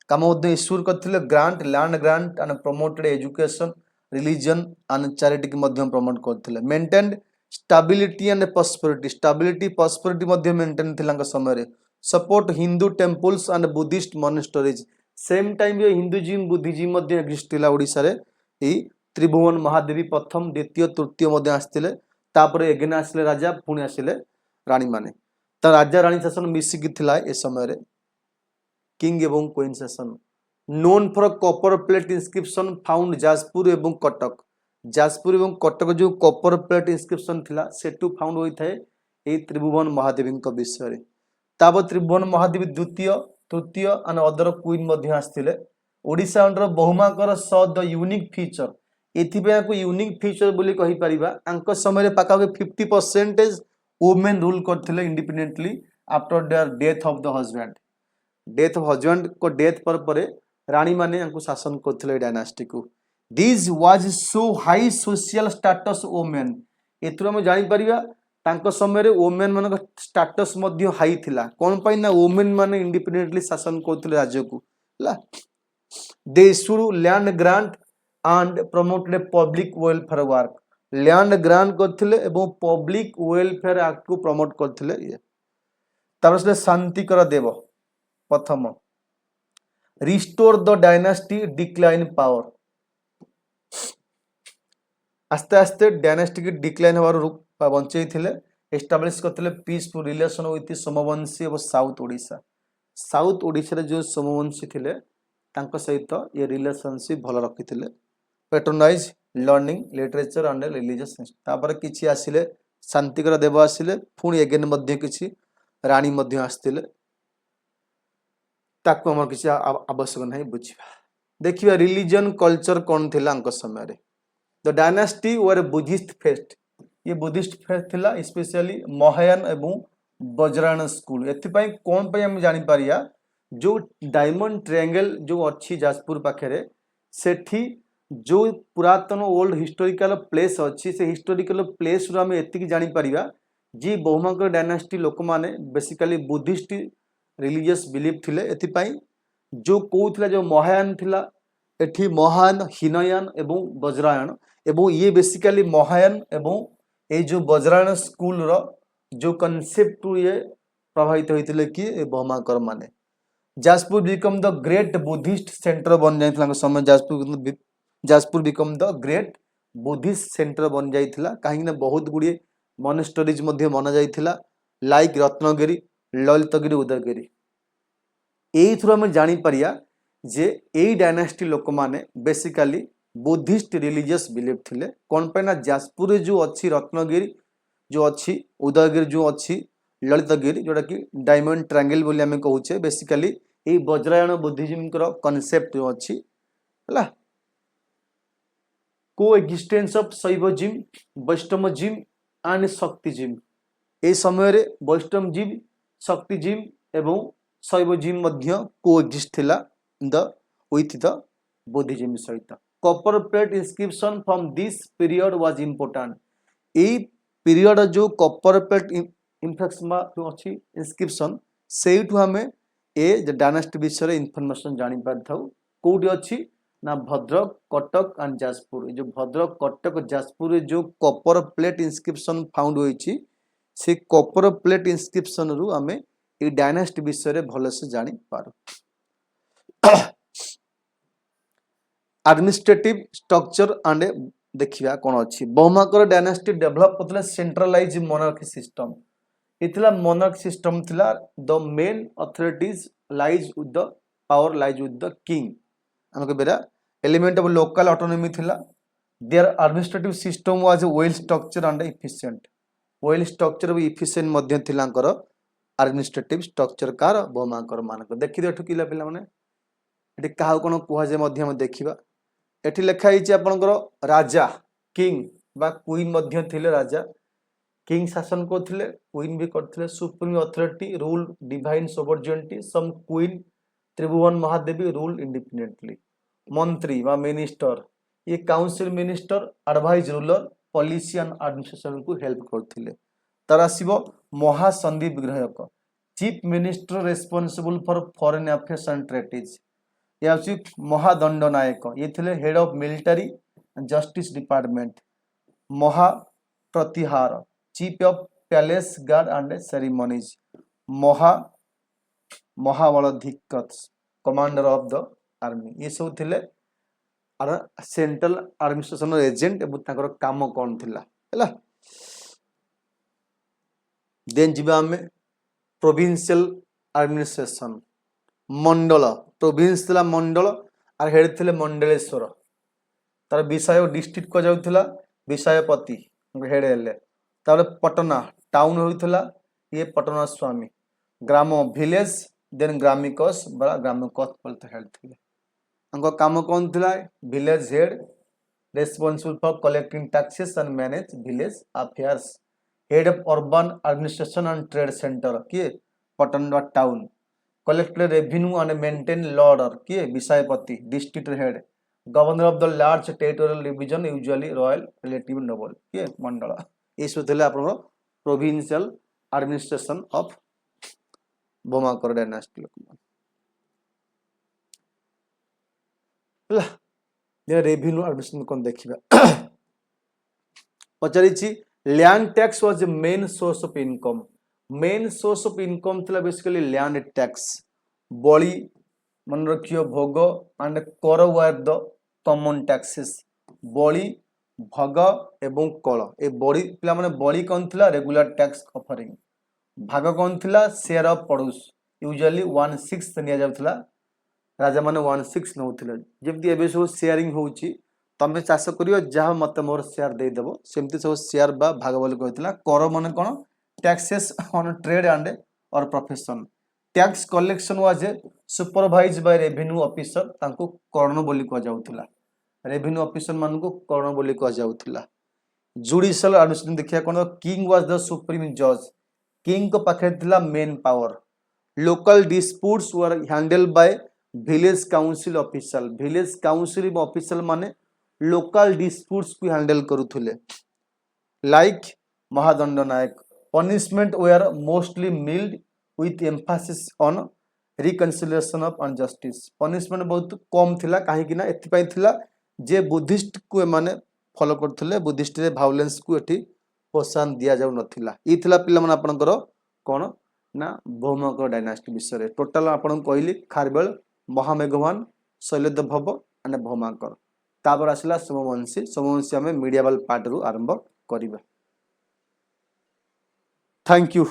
काम मध्य इश्यूर करथिले। Grant, land grant and promoted education, religion and charity के मध्य प्रमोट करथिले। Maintained stability and prosperity, stability prosperity मध्य मेंटेन थिला समय रे। Support Hindu temples and Buddhist monasteries, same time ये हिंदुइज्म बुद्धिज्म मध्य एग्जिस्ट थिला ओडिसा रे। ए त्रिभुवन महादेवी प्रथम द्वितीय तृतीय मध्य आस्थिले। तापरे एगेन आसिले राजा, पुणी आसिले रानी माने। त राजा रानी शासन मिसिकी थिला ए समय रे, किंग एवं क्वीन शासन। Known for copper plate inscription found Jajpur एवं कटक। जाजपुर एवं कटक जो कॉपर प्लेट इंस्क्रिप्शन थिला सेटू फाउंड होई थाए ए त्रिभुवन महादेवी विषय रे। तापर त्रिभुवन महादेवी द्वितीय तृतीय एंड अदर क्वीन मध्य आस्थिले। ओडिशा अंडर बहुमाकर स द यूनिक फीचर, एथिबे को यूनिक फीचर बोली कहि परिबा। अंक समय रे पाका 50% वुमेन रूल करथिले independently after their death of the husband. Death of husband को डेथ पर परे रानी माने अंको शासन करथिले डायनास्टी को। This was so high social status women, एथरो हम जानि परिबा तांको समय रे वुमेन मानक स्टेटस मध्य हाई थिला। कोन पई ना वुमेन माने इंडिपेंडेंटली शासन करथिले राज्य को ला। They issued land grant and promoted public welfare work, land grant करथिले एवं पब्लिक वेलफेयर एक्ट को प्रमोट करथिले। ये तापर से शांतिकर देव प्रथम restore the dynasty decline power. आस्ते आस्ते डायनास्टी की डिक्लाइन होवार रूप बंचई थिले। एस्टाब्लिश करथिले पीसफुल रिलेशन विथ सोमवंशी और साउथ ओडिशा। साउथ ओडिशा रे जो सोमवंशी थिले तांको सहित ये रिलेशनशिप भल रखिथिले। Patronise learning literature and religious. तापर किछि आसिले शांतिकर देव आसिले, पुणी एगेन मध्य किछि रानी मध्य आस्थिले। ताको हमर किछि आवश्यक नाही बुझिबा। देखिबा रिलीजन कल्चर कोन थिला अंक समय रे। The dynasty were Buddhist fest, ये बुद्धिस्ट फेस्ट थिला स्पेशली महायान एवं वज्रायण स्कूल। एथिपाई कोन पई हम जानि पारिया जो डायमंड ट्रायंगल जो अछि जाजपुर पाखरे सेठी जो पुरातन ओल्ड हिस्टोरिकल प्लेस अच्छी से हिस्टोरिकल प्लेस रू आम एति जानी परिबा जी बहुमाकर डायनास्टी लोक माने बेसिकली बुद्धिस्ट रिलीजियस बिलीफ थिले एथिपाई जो कहूला जो महायान थिला एठी महायान हीनयान एवं वज्रायन एवं ये बेसिकली महायान एवं ये जो वज्रायन स्कूल रो जो कॉन्सेप्ट ये प्रभावित होते कि बहुमाकर माने Jajpur become the great Buddhist centre बन जाइथिला समय Jajpur become the great Buddhist centre बन जाइथिला कहीं बहुत गुड़िए मॉनेस्टरीज मध्य बना जाइथिला लाइक रत्नगिरी ललितगिरी उदयगिरी यही थ्रू आम जानी परिया जे यही डायनास्टी लोक माने बेसिकली बुद्धिस्ट रिलीजियस बिलीफ थिले कौन पे ना जाजपुर जो अच्छी रत्नगिरी जो अच्छी उदयगिरी जो अच्छी ललितगिरी जोटा कि डायमंड ट्रायंगल बोली आम कहूचे बेसिकली यही वज्रायण बुद्धिज्म कॉन्सेप्ट जो अच्छी है को एक्जिस्टेंस ऑफ शैवजिम वैष्णवजिम एंड शक्तिजिम ए समय रे वैष्णवजिम शक्तिजिम एवं शैवजिम मध्य को एक्जिस्ट थिला द विथ द बुद्धिज्म सहित copper plate inscription from this period was important a period जो कॉपर प्लेट इनफेक्शन जो अच्छी इंस्क्रिप्शन से आम ए डायनास्टी विषय इनफॉरमेशन जानी पारि थाउ कोठी अच्छी ना भद्रक कटक एंड जाजपुर जो भद्रक कटक जाजपुर जो कॉपर प्लेट इंस्क्रिप्शन फाउंड होइछि से कॉपर प्लेट इंस्क्रिप्शन रु आम ये डायनास्टी विषय भल से जानी पार एडमिनिस्ट्रेटिव स्ट्रक्चर एंड देखिया कौन अच्छी बहुमाकर डायनास्टी डेवलप करते सेंट्रलाइज मोनार्की सिस्टम इतला मोनार्क सिस्टम थिला the main authorities lies with the power lies with the king हमके बेरा एलिमेंट ऑफ लोकल ऑटोनॉमी थिला there administrative system was well structure and efficient well structure भी efficient मध्य थिला कर administrative structure car बहुमाकर मानक देखि देठु किला पिला माने एठी काहा कोन कुहा जे मध्य हम देखिबा एठी लिखा हिचे आपनकर राजा किंग बा क्वीन मध्य थिले राजा किंग शासन करथिले क्वीन भी करथिले supreme authority rule divine sovereignty some queen Tribhuvana Mahadevi rule independently मंत्री बा मिनिस्टर ये council minister advise ruler policy and administration को हेल्प करथिले तार आसीबो महासंधि विग्रहक chief minister responsible for foreign affairs and trades ये आसी महादंड नायक ये थिले head of military justice department महा प्रतिहार chief of palace guard and ceremonies महाबलाधिक कमांडर ऑफ द आर्मी ये सब थिले सेंट्रल एडमिनिस्ट्रेशन एजेंट एवं ताकर काम कौन थिला हैला देन जिबा हमें प्रोविंशियल एडमिनिस्ट्रेशन मंडल प्रोविंस थिला मंडल और हेड थिले मंडलेश्वर तार विषय डिस्ट्रिक्ट को जाउथिला विषयपति हेड हेले तार पटना टाउन होइथिला ये पटना स्वामी ग्राम विलेज देन ग्रामिकस बड़ा ग्रामिकस बोलते हेड थिले अंको काम कौन थिला village head responsible for collecting taxes and manage village affairs head of urban administration and trade centre किए पटना town collect revenue and maintain law order किए विषयपति district head governor of the large territorial division usually royal relative noble किए मंडल ये सब थिले आपन provincial administration of Bhaumakara dynasty लोक रेवेन्यू एडमिनिस्ट्रेशन कौन देखिबा पचारिछि land tax was the main source of income main source of income थिला बेसिकली लैंड टैक्स बळी मन रखियो भोग एंड कर वर द कॉमन टैक्सेस बळी भोग एवं कर ए बळी पिला माने बळी कौन थिला रेगुलर टैक्स ऑफरिंग भाग कौन थिला शेयर ऑफ प्रोड्यूस यूजुअली 1/6 निया जाउथिला राजा माने 1/6 नउथिले जेमति एबे सब शेयरिंग होउची तमे चाष करियो जहा मते मोर शेयर दे देबो सेमति सब शेयर बा भाग बोली कहथिला कर माने कोन टैक्सेस ऑन ट्रेड एंड और profession tax collection was supervise by revenue officer तांको कर्ण बोली कह जाउथिला रेवेन्यू ऑफिसर मान को कर्ण बोली कह जाउथिला जुडिशियल एडमिनिस्ट्रेशन देखिया कोन किंग वाज द सुप्रीम जज किंग को पाखे थिला main power local disputes were handled by village council official माने लोकल डिस्प्यूट्स को हैंडल करुले लाइक महादंड नायक punishment were mostly mild with emphasis on reconciliation of injustice punishment बहुत कम थिला कहीं एथि थिला जे बुद्धिस्ट को एमाने फॉलो करथुले बुद्धिस्ट रे भायोलेंस को एठी प्रोत्साहन दिया जाउ नथिला ई थिला पिला मन आपनकर कोन ना भौमकर डायनास्टी विषय रे टोटल आपन कहली खारबेल महामेघवान शैलेन्द्र भव आणि भौमाकर तापर आसला सोमवंशी आम मीडियाबल पार्ट रु आरंभ करिबा थैंक यू।